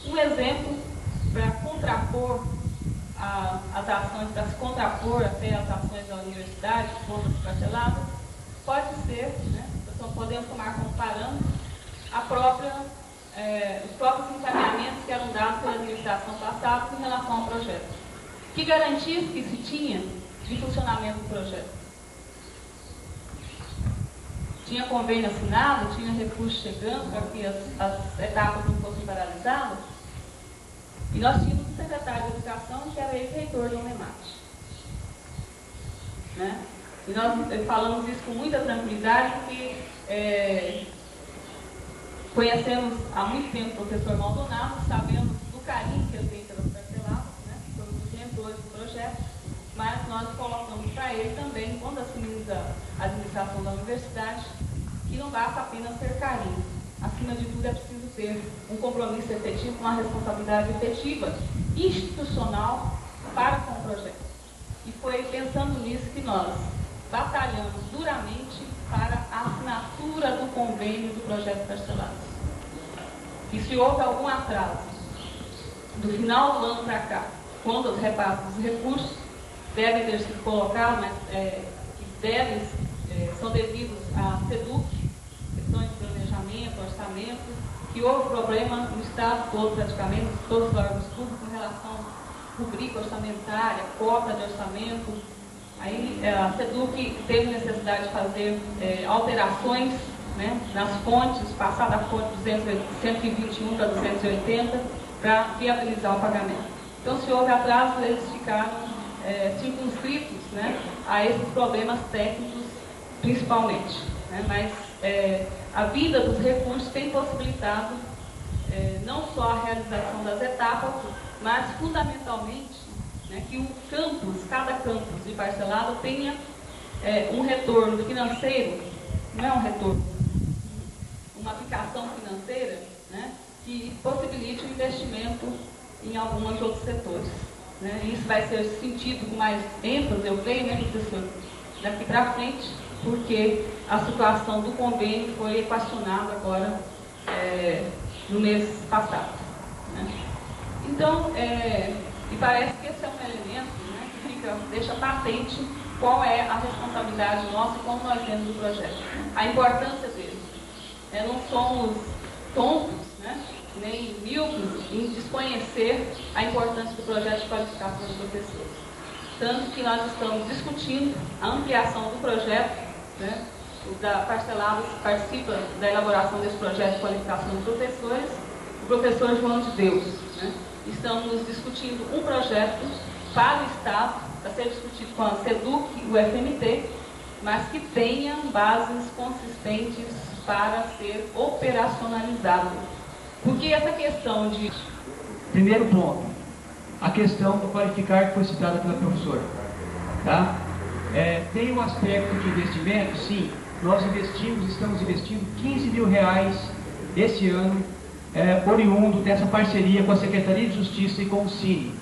Um exemplo para contrapor as ações, para se contrapor até as ações da universidade contra as parceladas, pode ser, né, nós podemos tomar como parâmetro a própria os próprios encaminhamentos que eram dados pela administração passada em relação ao projeto. Que garantias que se tinha de funcionamento do projeto? Tinha convênio assinado, tinha recurso chegando para que as etapas não fossem paralisadas? E nós tínhamos o secretário de Educação, que era ex-reitor do UNEMAT. Né? E nós falamos isso com muita tranquilidade, porque conhecemos há muito tempo o professor Maldonado, sabemos do carinho que ele tem pelas parceladas, né? Foi um dos mentores do projeto, mas nós colocamos para ele também, quando assumimos a administração da universidade, que não basta apenas ter carinho. Acima de tudo, é preciso ter um compromisso efetivo, uma responsabilidade efetiva, institucional, para com o projeto. E foi pensando nisso que nós batalhamos duramente para a assinatura do convênio do projeto Parcelados. E se houve algum atraso do final do ano para cá, quando os repasses dos recursos devem ter sido colocados, mas que são devidos à SEDUC, questões de planejamento, orçamento, que houve problema no Estado todo, praticamente, todos os órgãos públicos, em relação à rubrica orçamentária, cota de orçamento. Aí a SEDUC teve necessidade de fazer alterações, né, nas fontes, passar da fonte 121 para 280, para viabilizar o pagamento. Então, se houve atraso, eles ficaram circunscritos, né, a esses problemas técnicos, principalmente. Né, mas a vida dos recursos tem possibilitado não só a realização das etapas, mas fundamentalmente, né, que o campus, cada campus de Parcelado tenha um retorno financeiro, não é um retorno, uma aplicação financeira, né, que possibilite o investimento em alguns outros setores. Né. Isso vai ser sentido com mais ênfase, eu creio, né, professor, daqui para frente, porque a situação do convênio foi equacionada agora no mês passado. Né. Então, e parece que esse é um elemento, né, que deixa patente qual é a responsabilidade nossa e como nós vemos o projeto. A importância dele. Não somos tontos, né, nem míopes em desconhecer a importância do projeto de qualificação dos professores. Tanto que nós estamos discutindo a ampliação do projeto, né, o da Parcelados participa da elaboração desse projeto de qualificação dos professores, o professor João de Deus. Né. Estamos discutindo um projeto para o Estado, para ser discutido com a SEDUC e o FMT, mas que tenha bases consistentes para ser operacionalizado. Porque essa questão de... Primeiro ponto, a questão do qualificar que foi citada pela professora. Tá? Tem um aspecto de investimento, sim, nós estamos investindo R$15 mil esse ano, oriundo dessa parceria com a Secretaria de Justiça e com o Cine.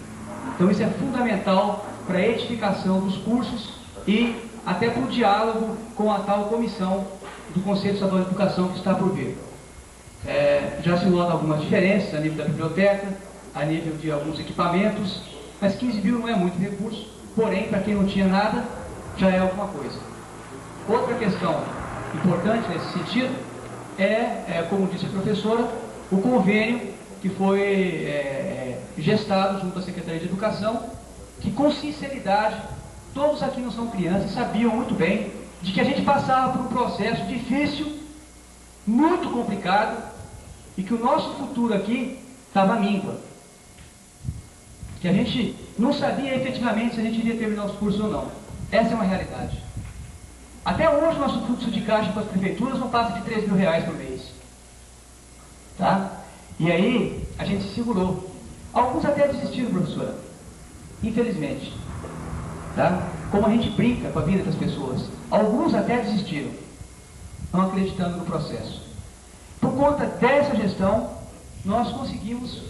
Então isso é fundamental para a edificação dos cursos e até para o diálogo com a tal comissão do Conselho Estadual de Educação que está por vir. Já se nota algumas diferenças a nível da biblioteca, a nível de alguns equipamentos, mas 15 mil não é muito recurso, porém, para quem não tinha nada, já é alguma coisa. Outra questão importante nesse sentido como disse a professora, o convênio que foi gestado junto à Secretaria de Educação, que com sinceridade, todos aqui não são crianças, sabiam muito bem de que a gente passava por um processo difícil, muito complicado, e que o nosso futuro aqui estava míngua. Que a gente não sabia efetivamente se a gente iria terminar os cursos ou não. Essa é uma realidade. Até hoje o nosso fluxo de caixa para as prefeituras não passa de R$3 mil por mês. Tá? E aí a gente se segurou. Alguns até desistiram, professora. Infelizmente. Tá? Como a gente brinca com a vida das pessoas. Alguns até desistiram, não acreditando no processo. Por conta dessa gestão, nós conseguimos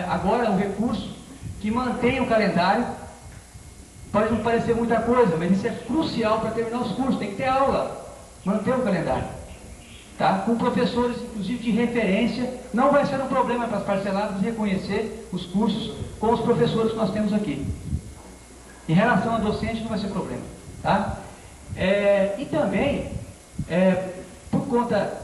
agora um recurso que mantém o calendário. Pode não parecer muita coisa, mas isso é crucial para terminar os cursos. Tem que ter aula, manter o calendário. Tá? Com professores, inclusive, de referência. Não vai ser um problema para as parceladas reconhecer os cursos com os professores que nós temos aqui. Em relação a docente, não vai ser problema. Tá? E também, por conta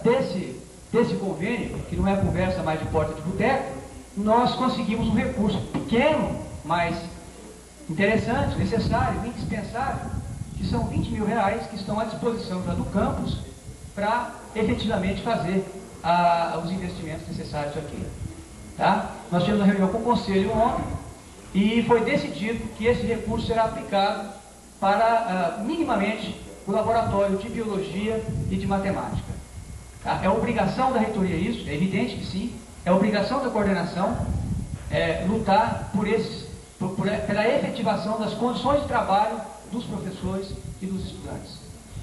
desse convênio, que não é conversa mais de porta de boteco, nós conseguimos um recurso pequeno, mas interessante, necessário, indispensável, que são R$20 mil que estão à disposição já do campus para efetivamente fazer os investimentos necessários aqui. Tá? Nós tivemos uma reunião com o Conselho ontem e foi decidido que esse recurso será aplicado para, minimamente, o laboratório de Biologia e de Matemática. Tá? É obrigação da reitoria isso, é evidente que sim, é obrigação da coordenação lutar pela efetivação das condições de trabalho dos professores e dos estudantes.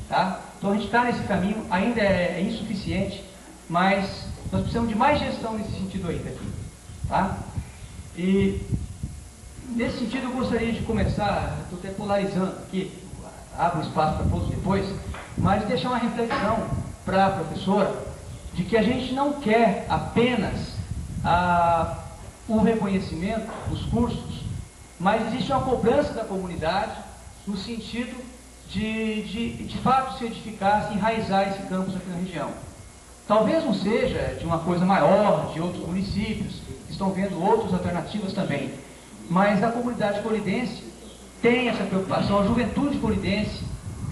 Tá? Então a gente está nesse caminho, ainda é insuficiente, mas nós precisamos de mais gestão nesse sentido ainda aqui. Tá? E nesse sentido eu gostaria de começar, estou até polarizando aqui, abro espaço para todos depois, mas deixar uma reflexão para a professora de que a gente não quer apenas o reconhecimento dos cursos, mas existe uma cobrança da comunidade no sentido de fato se edificar, se enraizar esse campus aqui na região. Talvez não seja de uma coisa maior, de outros municípios, que estão vendo outras alternativas também, mas a comunidade colidense tem essa preocupação, a juventude colidense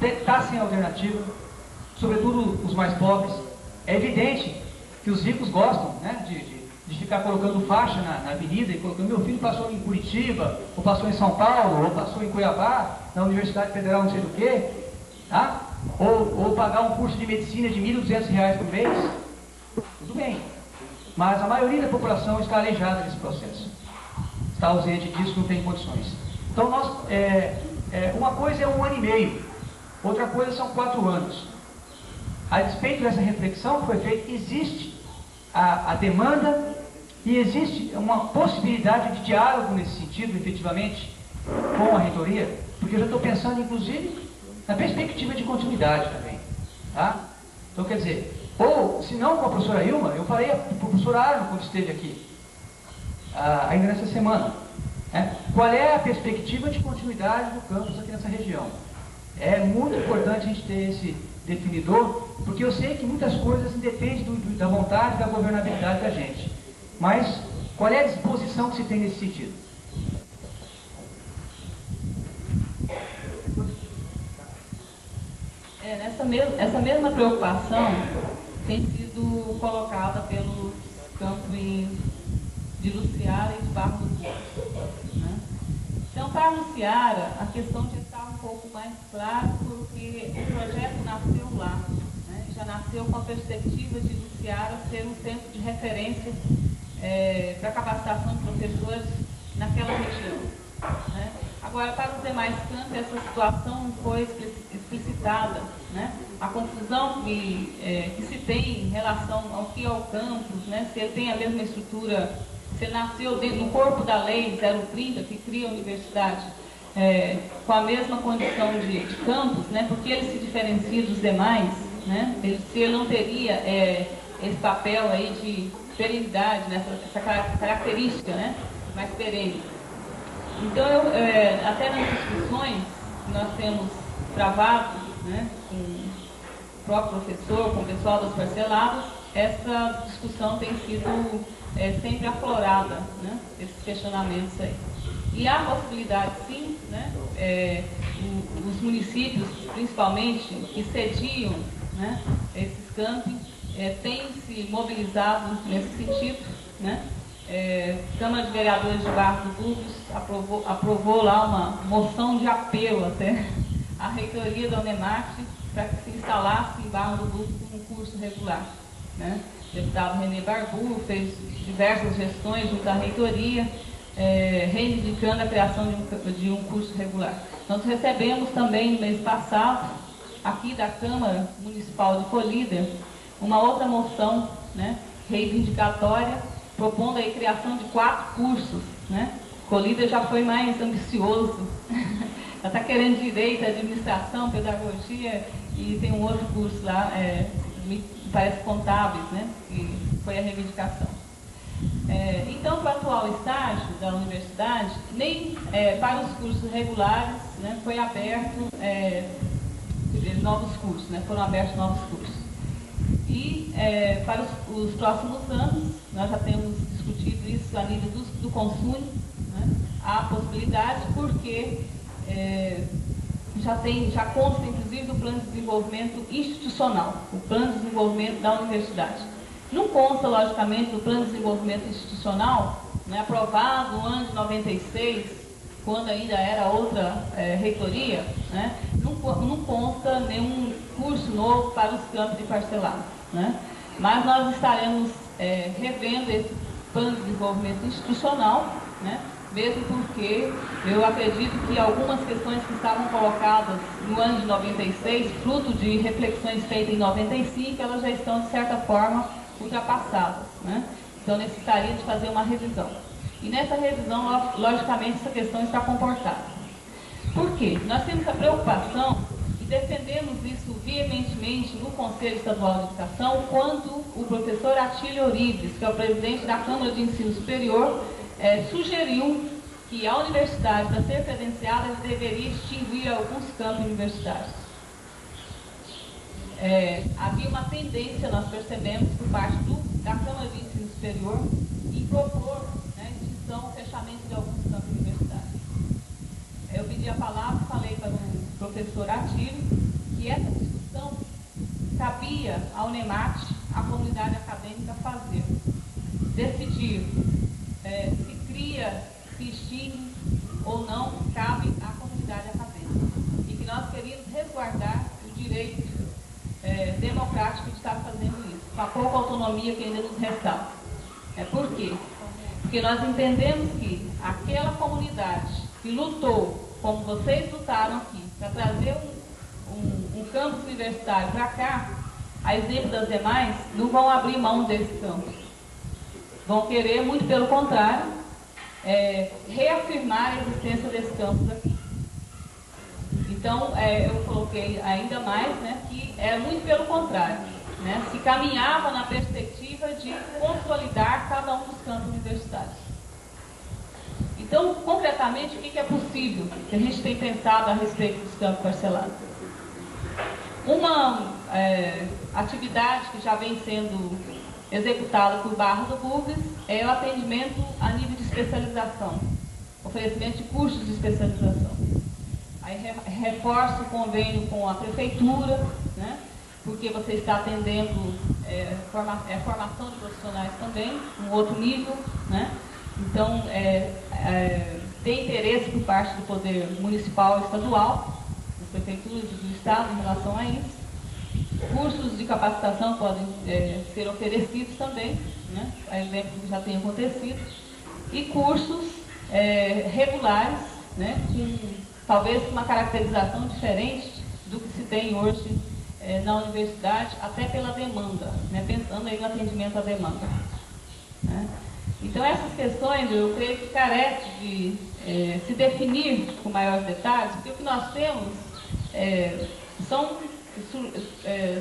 está sem alternativa, sobretudo os mais pobres. É evidente que os ricos gostam, né, de ficar colocando faixa na avenida e colocando: meu filho passou em Curitiba, ou passou em São Paulo, ou passou em Cuiabá, na Universidade Federal não sei do quê, tá? Ou pagar um curso de medicina de R$ 1.200 por mês. Tudo bem, mas a maioria da população está aleijada desse processo, está ausente disso, não tem condições. Então uma coisa é 1 ano e meio, outra coisa são 4 anos. A despeito dessa reflexão que foi feita, existe a demanda e existe uma possibilidade de diálogo nesse sentido, efetivamente, com a reitoria, porque eu já estou pensando, inclusive, na perspectiva de continuidade também. Tá? Então, quer dizer, ou, se não com a professora Ilma, eu falei para o professor Arno quando esteve aqui, ainda nessa semana, né? Qual é a perspectiva de continuidade do campus aqui nessa região? É muito importante a gente ter esse definidor, porque eu sei que muitas coisas dependem da vontade e da governabilidade da gente. Mas qual é a disposição que se tem nesse sentido? Essa mesma preocupação tem sido colocada pelos campos de Luciara e de Barra do Povo, né? Então, para Luciara, a questão já está um pouco mais clara, porque o projeto nasceu lá, né? Já nasceu com a perspectiva de Luciara ser um centro de referência para a capacitação de professores naquela região, né? Agora, para os demais campos, essa situação não foi explicitada, né? A confusão que se tem em relação ao que é o campus, né? Se ele tem a mesma estrutura, se ele nasceu no corpo da lei 030, que cria a universidade, com a mesma condição de campus, né? Porque ele se diferencia dos demais, né? Se ele não teria esse papel aí de perenidade, né? Essa característica, né? Mais perene. Então, até nas discussões que nós temos travado, né, com o próprio professor, com o pessoal das parceladas, essa discussão tem sido sempre aflorada, né, esses questionamentos aí. E há possibilidade, sim, né, os municípios, principalmente, que cediam, né, esses campos, têm se mobilizado nesse sentido, né. Câmara de Vereadores de Barra do Bugos aprovou lá uma moção de apelo até à reitoria da Unemate para que se instalasse em Barra do Bugos como um curso regular, né? O deputado René Barbu fez diversas gestões junto à reitoria, reivindicando a criação de um curso regular. Nós recebemos também no mês passado, aqui da Câmara Municipal de Colíder, uma outra moção, né, reivindicatória, propondo a criação de 4 cursos, né? Colíder já foi mais ambicioso, já está querendo direito, administração, pedagogia, e tem um outro curso lá, me parece contábeis, né? Que foi a reivindicação. Então, para o atual estágio da universidade, nem para os cursos regulares, né, foi aberto novos cursos, né? Foram abertos novos cursos. E para os próximos anos, nós já temos discutido isso a nível do consumo, né? Há possibilidade, porque já consta, inclusive, do plano de desenvolvimento institucional, o plano de desenvolvimento da universidade. Não consta, logicamente, do plano de desenvolvimento institucional, né, aprovado no ano de 96, quando ainda era outra reitoria, né, não consta nenhum curso novo para os campos de parcelado, né? Mas nós estaremos revendo esse plano de desenvolvimento institucional, né, mesmo porque eu acredito que algumas questões que estavam colocadas no ano de 96, fruto de reflexões feitas em 95, elas já estão, de certa forma, ultrapassadas, né? Então necessitaria de fazer uma revisão. E nessa revisão, logicamente, essa questão está comportada. Por quê? Nós temos a preocupação e defendemos isso veementemente no Conselho Estadual de Educação, quando o professor Atílio Eurides, que é o presidente da Câmara de Ensino Superior, sugeriu que a universidade, para ser credenciada, deveria extinguir alguns campos universitários. Havia uma tendência, nós percebemos, por parte da Câmara de Ensino Superior, em propor, né, extinção, fechamento de alguns campos universitários. Eu pedi a palavra e falei para o professor Atílio que essa discussão cabia ao NEMAT, à comunidade acadêmica, fazer. Decidir se cria, se extingue ou não, cabe à comunidade acadêmica. E que nós queríamos resguardar o direito democrático de estar fazendo isso, com a pouca autonomia que ainda nos restava. Por quê? Porque nós entendemos que aquela comunidade que lutou, como vocês lutaram aqui, para trazer um campus universitário para cá, a exemplo das demais, não vão abrir mão desse campus. Vão querer, muito pelo contrário, reafirmar a existência desse campus aqui. Então, eu coloquei ainda mais, né, que é muito pelo contrário, né, se caminhava na perspectiva de consolidar cada um dos campos universitários. Então, concretamente, o que é possível que a gente tem pensado a respeito dos campos parcelados? Uma atividade que já vem sendo executada por Barra do Bugres é o atendimento a nível de especialização, oferecimento de cursos de especialização. Aí reforça o convênio com a prefeitura, né, porque você está atendendo formação de profissionais também, um outro nível, né? Então, tem interesse por parte do poder municipal e estadual, das prefeituras e do estado em relação a isso. Cursos de capacitação podem ser oferecidos também, né? A exemplo que já tem acontecido. E cursos regulares, né? Com talvez uma caracterização diferente do que se tem hoje na universidade, até pela demanda, né? Pensando aí no atendimento à demanda, né? Então, essas questões, eu creio que carece de se definir com maiores detalhes, porque o que nós temos são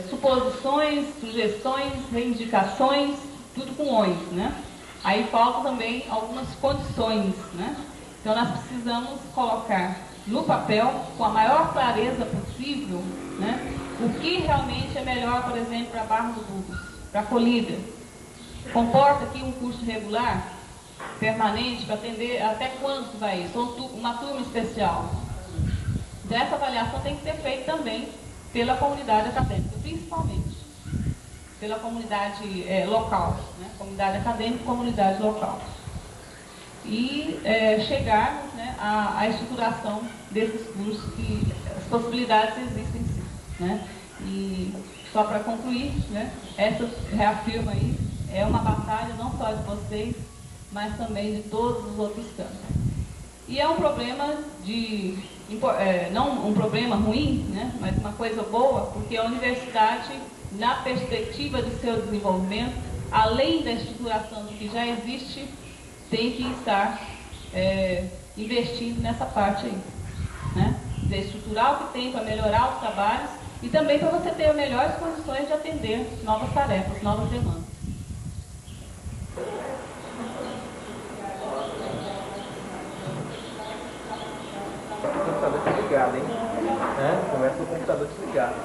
suposições, sugestões, reivindicações, tudo com ONs, né? Aí faltam também algumas condições, né? Então, nós precisamos colocar no papel, com a maior clareza possível, né, o que realmente é melhor, por exemplo, para Barra do Bugres, para a Colíder. Comporta aqui um curso regular, permanente, para atender até quando que vai isso? Uma turma especial. Então, essa avaliação tem que ser feita também pela comunidade acadêmica, principalmente pela comunidade local, né? Comunidade acadêmica e comunidade local. E chegarmos, né, à estruturação desses cursos, que as possibilidades existem sim, né? E só para concluir, né, essa reafirma aí, é uma batalha não só de vocês, mas também de todos os outros campos. E é um problema não um problema ruim, né, mas uma coisa boa, porque a universidade, na perspectiva de seu desenvolvimento, além da estruturação do que já existe, tem que estar investindo nessa parte aí, né? De estruturar o que tem para melhorar os trabalhos e também para você ter melhores condições de atender novas tarefas, novas demandas. O computador desligado, hein? Começa o computador desligado.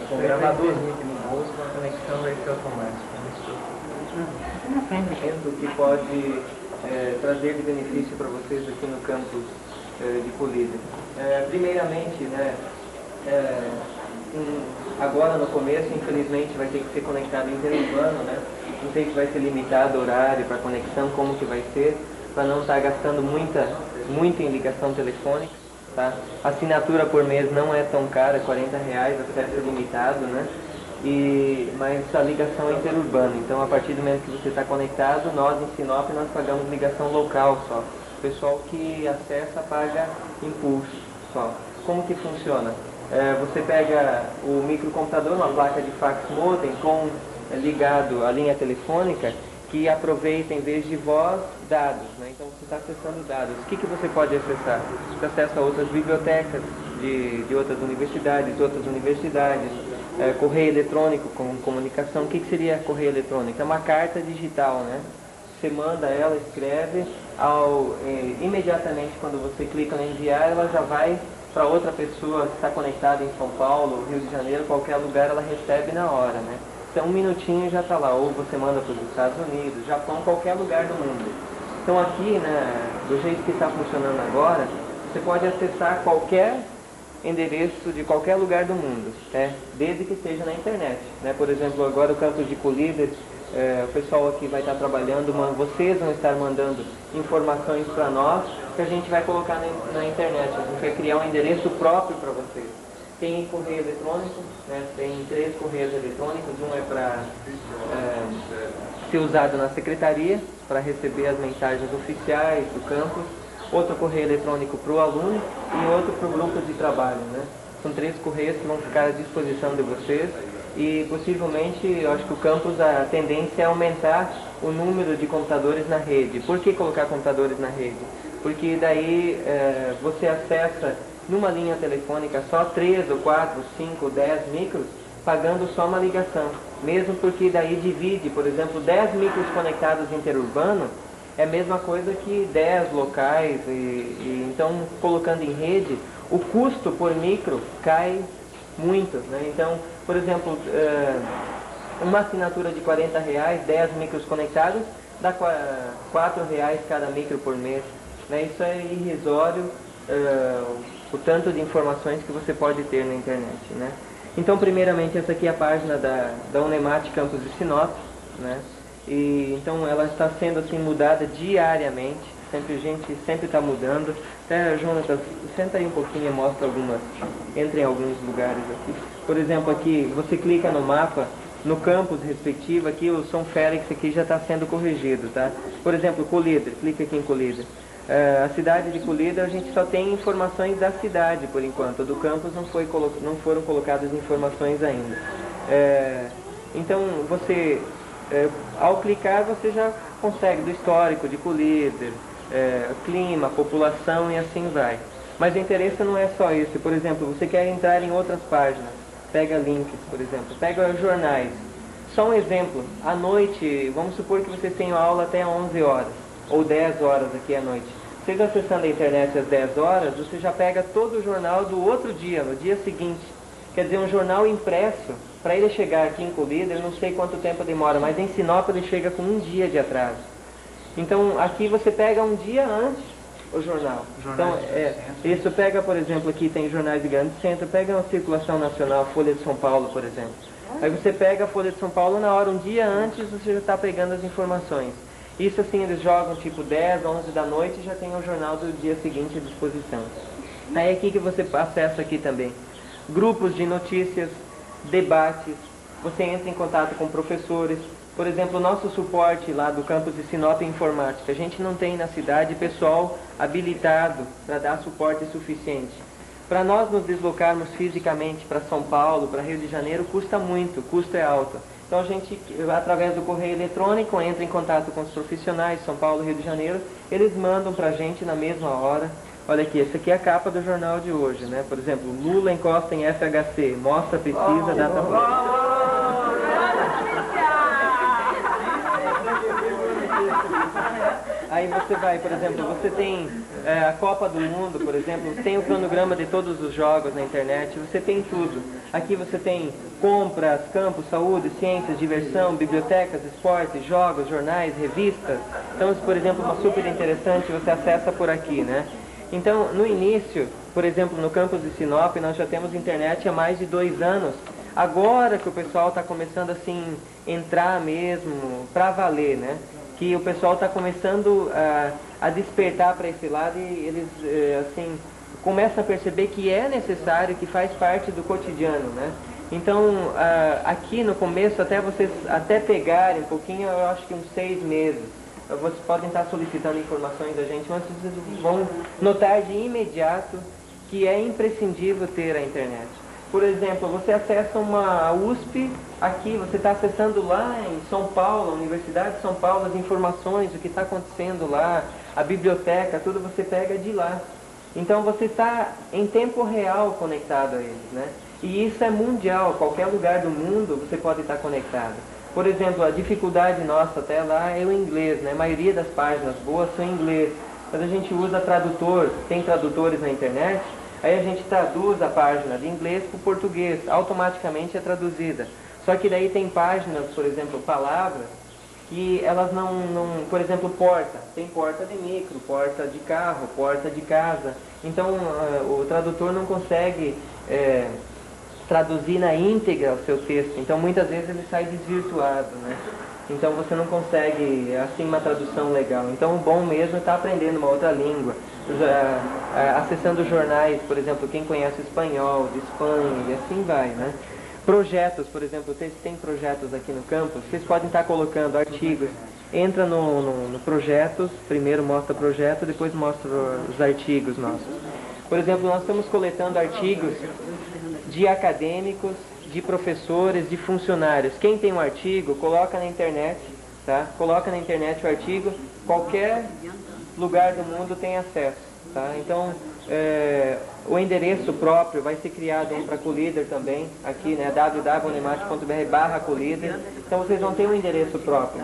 Com o gravadorzinho aqui no música, a conexão vai ser automática. O que pode trazer de benefício para vocês aqui no campus de Colíder. Primeiramente, né, agora no começo, infelizmente, vai ter que ser conectado interurbano, né? Não sei se vai ser limitado o horário para conexão, como que vai ser, para não estar gastando muito em ligação telefônica, tá? A assinatura por mês não é tão cara, R$40, acesso limitado, né? Mas a ligação é interurbana, então a partir do momento que você está conectado, nós em Sinop nós pagamos ligação local só. O pessoal que acessa paga impulso só. Como que funciona? Você pega o microcomputador, uma placa de fax modem ligado à linha telefônica, que aproveita, em vez de voz, dados, né? Então você está acessando dados. O que você pode acessar? Você acessa outras bibliotecas de outras universidades, correio eletrônico com comunicação. O que seria correio eletrônico? É uma carta digital, né? Você manda ela, escreve, imediatamente quando você clica em enviar, ela já vai para outra pessoa que está conectada em São Paulo, Rio de Janeiro, qualquer lugar, ela recebe na hora, né? Então, um minutinho já está lá, ou você manda para os Estados Unidos, Japão, qualquer lugar do mundo. Então, aqui, né, do jeito que está funcionando agora, você pode acessar qualquer endereço de qualquer lugar do mundo, né, desde que esteja na internet, né? Por exemplo, agora o campus de Colíder, o pessoal aqui vai estar trabalhando, vocês vão estar mandando informações para nós, que a gente vai colocar na internet. A gente vai criar um endereço próprio para vocês. Tem correio eletrônico, né? Tem 3 correios eletrônicos, um é para ser usado na secretaria, para receber as mensagens oficiais do campus, outro correio eletrônico para o aluno e outro para o grupo de trabalho, né? São 3 correios que vão ficar à disposição de vocês e possivelmente, eu acho que o campus, a tendência é aumentar o número de computadores na rede. Por que colocar computadores na rede? Porque daí você acessa numa linha telefônica só 3 ou 4, 5, 10 micros, pagando só uma ligação. Mesmo porque daí divide, por exemplo, 10 micros conectados interurbano, é a mesma coisa que 10 locais, então colocando em rede, o custo por micro cai muito, né? Então, por exemplo, uma assinatura de R$40, 10 micros conectados, dá R$4 cada micro por mês, né? Isso é irrisório, o tanto de informações que você pode ter na internet, né? Então, primeiramente, essa aqui é a página da Unemat Campus de Sinop, né? E então ela está sendo assim mudada diariamente, a gente sempre está mudando. Até, Jonatas, senta aí um pouquinho e mostra entra em alguns lugares aqui. Por exemplo, aqui, você clica no mapa, no campus respectivo, aqui o São Félix aqui já está sendo corrigido, tá? Por exemplo, Colíder, clica aqui em Colíder. A cidade de Colíder, a gente só tem informações da cidade, por enquanto. Do campus não foram colocadas informações ainda. Então, você, ao clicar, você já consegue do histórico de Colíder, clima, população e assim vai. Mas o interesse não é só isso. Por exemplo, você quer entrar em outras páginas, pega links, por exemplo, pega jornais. Só um exemplo, à noite, vamos supor que vocês tenham aula até 11 horas, ou 10 horas aqui à noite. Vocês acessando a internet às 10 horas, você já pega todo o jornal do outro dia, no dia seguinte. Quer dizer, um jornal impresso, para ele chegar aqui em Colíder, eu não sei quanto tempo demora, mas em Sinop ele chega com um dia de atraso. Então, aqui você pega um dia antes o jornal. Então, isso pega, por exemplo, aqui tem jornais de grande centro, pega uma circulação nacional, Folha de São Paulo, por exemplo. Aí você pega a Folha de São Paulo, na hora, um dia antes, você já está pegando as informações. Isso assim, eles jogam tipo 10, 11 da noite e já tem o jornal do dia seguinte à disposição. Aí aqui que você acessa aqui também. Grupos de notícias, debates, você entra em contato com professores. Por exemplo, o nosso suporte lá do campus de Sinop Informática, a gente não tem na cidade pessoal habilitado para dar suporte suficiente. Para nós nos deslocarmos fisicamente para São Paulo, para Rio de Janeiro, custa muito, o custo é alto. Então a gente, através do correio eletrônico, entra em contato com os profissionais de São Paulo, Rio de Janeiro, eles mandam para a gente na mesma hora. Olha aqui, essa aqui é a capa do jornal de hoje, né? Por exemplo, Lula encosta em FHC, mostra pesquisa, data... Aí você vai, por exemplo, você tem a Copa do Mundo, por exemplo, tem o cronograma de todos os jogos na internet, você tem tudo. Aqui você tem compras, campos, saúde, ciências, diversão, bibliotecas, esportes, jogos, jornais, revistas. Então, por exemplo, uma super interessante, você acessa por aqui, né? Então, no início, por exemplo, no campus de Sinop, nós já temos internet há mais de 2 anos. Agora que o pessoal está começando assim, entrar mesmo, para valer, né? Que o pessoal está começando a despertar para esse lado e eles, assim, começam a perceber que é necessário, que faz parte do cotidiano, né? Então, aqui no começo, até vocês pegarem um pouquinho, eu acho que uns 6 meses, vocês podem estar solicitando informações da gente, mas vocês vão notar de imediato que é imprescindível ter a internet. Por exemplo, você acessa uma USP, aqui você está acessando lá em São Paulo, a Universidade de São Paulo, as informações, o que está acontecendo lá, a biblioteca, tudo você pega de lá. Então você está em tempo real conectado a eles, né? E isso é mundial, qualquer lugar do mundo você pode estar conectado. Por exemplo, a dificuldade nossa até lá é o inglês, né? A maioria das páginas boas são em inglês. Mas a gente usa tradutor, tem tradutores na internet, aí a gente traduz a página de inglês para o português, automaticamente é traduzida. Só que daí tem páginas, por exemplo, palavras, que elas não, por exemplo, porta. Tem porta de micro, porta de carro, porta de casa. Então o tradutor não consegue traduzir na íntegra o seu texto. Então muitas vezes ele sai desvirtuado, né? Então você não consegue, assim, uma tradução legal. Então o bom mesmo é estar aprendendo uma outra língua. Acessando jornais, por exemplo, quem conhece espanhol, de Espanha, e assim vai, né? Projetos, por exemplo, vocês têm projetos aqui no campus, vocês podem estar colocando artigos. Entra no projetos, primeiro mostra projeto, depois mostra os artigos nossos. Por exemplo, nós estamos coletando artigos de acadêmicos, de professores, de funcionários. Quem tem um artigo, coloca na internet, tá? Coloca na internet o artigo, qualquer lugar do mundo tem acesso, tá? Então, o endereço próprio vai ser criado para a Collider também, aqui, né? www.unemate.br/Collider. Então vocês vão ter um endereço próprio.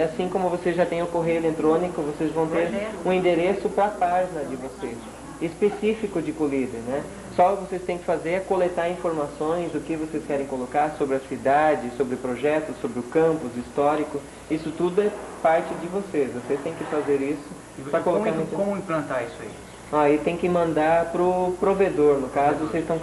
Assim como vocês já têm o correio eletrônico, vocês vão ter um endereço para a página de vocês, específico de Collider, né? Só vocês têm que fazer é coletar informações, o que vocês querem colocar sobre a cidade, sobre projetos, sobre o campus histórico. Isso tudo é parte de vocês. Vocês têm que fazer isso para colocar no... Como implantar isso aí? Aí tem que mandar para o provedor. No caso, vocês estão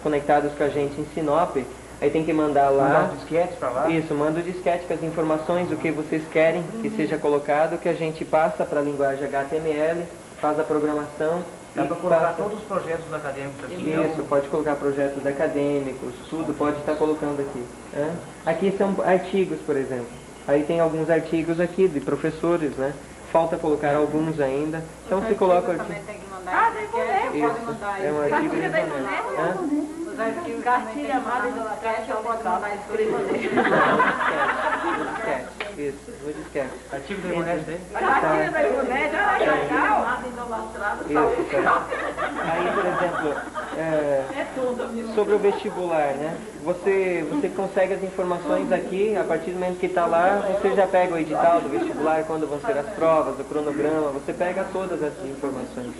conectados com a gente em Sinop. Aí tem que mandar lá... Mandar um disquete para lá? Isso, manda o disquete com as informações, o que vocês querem que seja colocado, que a gente passa para a linguagem HTML, faz a programação. Dá para colocar todos os projetos acadêmicos aqui? Isso, pode colocar projetos acadêmicos, tudo pode estar colocando aqui. Né? Aqui são artigos, por exemplo. Aí tem alguns artigos aqui de professores, né? Falta colocar alguns ainda. Então você coloca o artigo. Tem que mandar pode mandar É um artigo de cartilha amada idolatrada, eu posso mandar isso por Isso, no disquete. Artigo da Imonete dele? Cartilha da Imonete, amada idolatrada, Isso, tá. Aí, por exemplo, sobre o vestibular, né? Você consegue as informações aqui, a partir do momento que está lá, você já pega o edital do vestibular, quando vão ser as provas, o cronograma, você pega todas essas informações.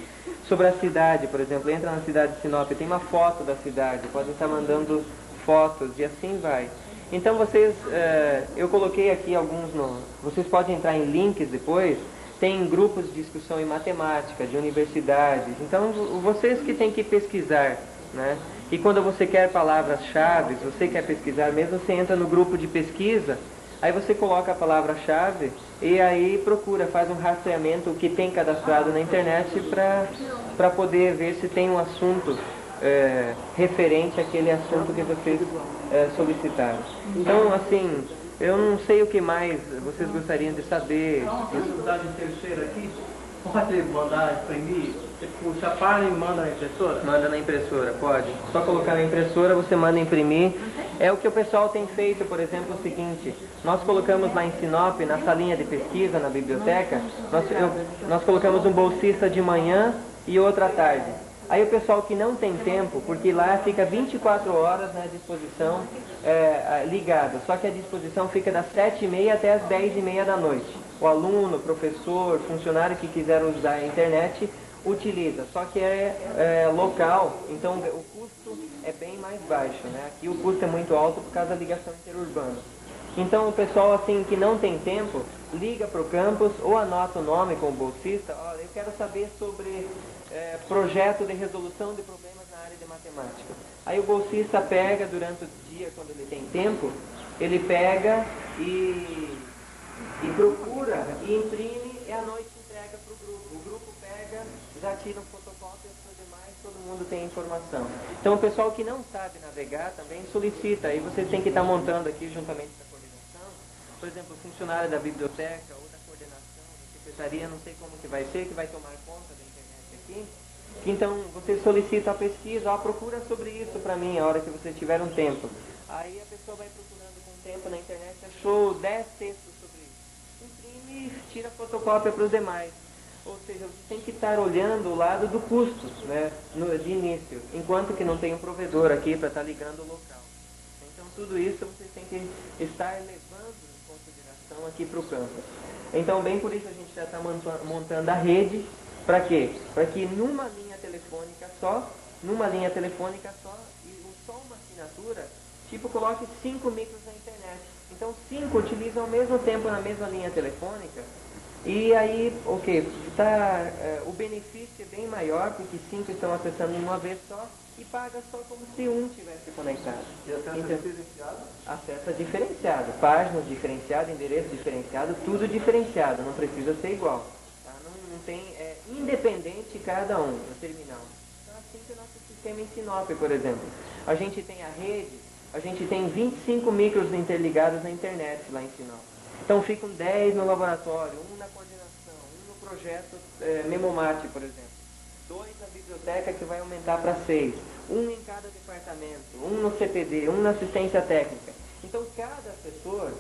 Sobre a cidade, por exemplo, entra na cidade de Sinop, tem uma foto da cidade, podem estar mandando fotos e assim vai. Então vocês, eu coloquei aqui alguns, vocês podem entrar em links depois, tem grupos de discussão em matemática, de universidades, então vocês que têm que pesquisar, né? E quando você quer palavras-chave, você quer pesquisar mesmo, você entra no grupo de pesquisa, aí você coloca a palavra-chave e aí procura, faz um rastreamento, o que tem cadastrado na internet para poder ver se tem um assunto referente àquele assunto que vocês solicitaram. Então, assim, eu não sei o que mais vocês gostariam de saber. Dificuldade terceira aqui, pode mandar imprimir, você puxa a página e manda na impressora? Manda na impressora, pode. Só colocar na impressora, você manda imprimir. É o que o pessoal tem feito, por exemplo, o seguinte, nós colocamos lá em Sinop, na salinha de pesquisa, na biblioteca, nós colocamos um bolsista de manhã e outro à tarde. Aí o pessoal que não tem tempo, porque lá fica 24 horas na disposição ligado, só que a disposição fica das 7h30 até as 10h30 da noite. o aluno, o professor, funcionário que quiser usar a internet, utiliza. Só que é local, então o custo é bem mais baixo, né? Aqui o custo é muito alto por causa da ligação interurbana. Então o pessoal assim que não tem tempo, liga para o campus ou anota o nome com o bolsista. Olha, eu quero saber sobre projeto de resolução de problemas na área de matemática. Aí o bolsista pega durante o dia, quando ele tem tempo, ele pega e procura e imprime e à noite entrega para o grupo. O grupo pega, já tira fotocópias e tudo mais, todo mundo tem informação. Então o pessoal que não sabe navegar também solicita. Aí vocês têm que estar montando aqui juntamente com a coordenação, por exemplo, o funcionário da biblioteca ou da coordenação, da secretaria, não sei como que vai ser, que vai tomar conta da internet aqui. Então vocês solicitam a pesquisa, procura sobre isso para mim a hora que vocês tiverem um tempo. Aí a pessoa vai procurando com o tempo na internet, achou 10 textos sobre isso. Imprime e tira fotocópia para os demais. Ou seja, você tem que estar olhando o lado do custo, né, de início, enquanto que não tem um provedor aqui para estar ligando o local. Então tudo isso vocês têm que estar levando em consideração aqui para o campus. Então bem por isso a gente já está montando a rede. Para quê? Para que numa linha telefônica só, e só uma assinatura, tipo, coloque 5 micros na internet. Então 5 utilizam ao mesmo tempo na mesma linha telefônica. E aí, o benefício é bem maior, porque 5 estão acessando de uma vez só e paga só como se um tivesse conectado. E acesso diferenciado? Acesso diferenciado, páginas diferenciadas, endereço diferenciado, tudo diferenciado, não precisa ser igual. Tá? Não tem, independente cada um no terminal. Então assim que o nosso sistema em Sinop, por exemplo. A gente tem a rede, a gente tem 25 micros interligados na internet lá em Sinop. Então ficam 10 no laboratório, 1 na coordenação, 1 no projeto Memomate, por exemplo. 2 na biblioteca, que vai aumentar para 6. 1 em cada departamento, 1 no CPD, 1 na assistência técnica. Então cada assessor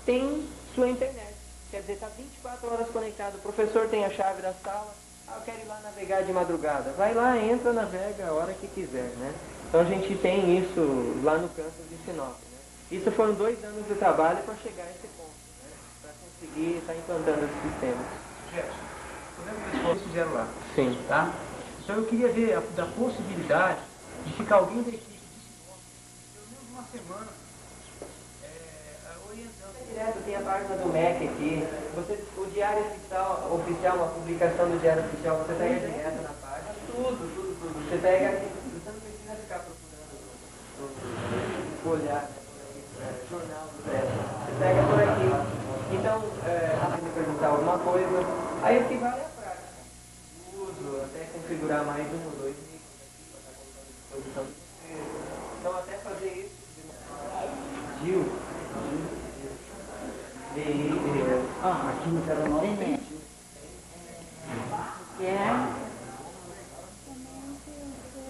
tem sua internet. Quer dizer, está 24 horas conectado. O professor tem a chave da sala. Eu quero ir lá navegar de madrugada. Vai lá, entra, navega a hora que quiser, né? Então a gente tem isso lá no campus de Sinop, né? Isso foram 2 anos de trabalho para chegar a esse ponto, né? Para conseguir estar implantando esse sistema. Gerson, o que vocês fizeram lá? Sim. Tá? Então eu queria ver da possibilidade de ficar alguém da equipe de Sinop, pelo menos uma semana, orientando. Direto tem a página do MEC aqui. O Diário Oficial, uma publicação do Diário Oficial, você pega direto na página. Tudo. Você pega aqui, você não precisa ficar procurando olhar jornal do prédio. Você pega por aqui. Então, você me perguntar alguma coisa, aí o que vale é a prática. Uso, até configurar mais 1 ou 2 micros aqui para estar colocando à disposição de vocês. Então, até fazer isso. Gil. Aqui no Telenor tem.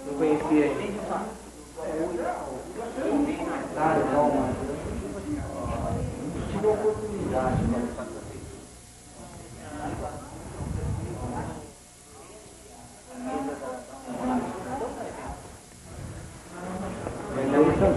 Não conhecia ele. Tive a oportunidade de fazer. Então,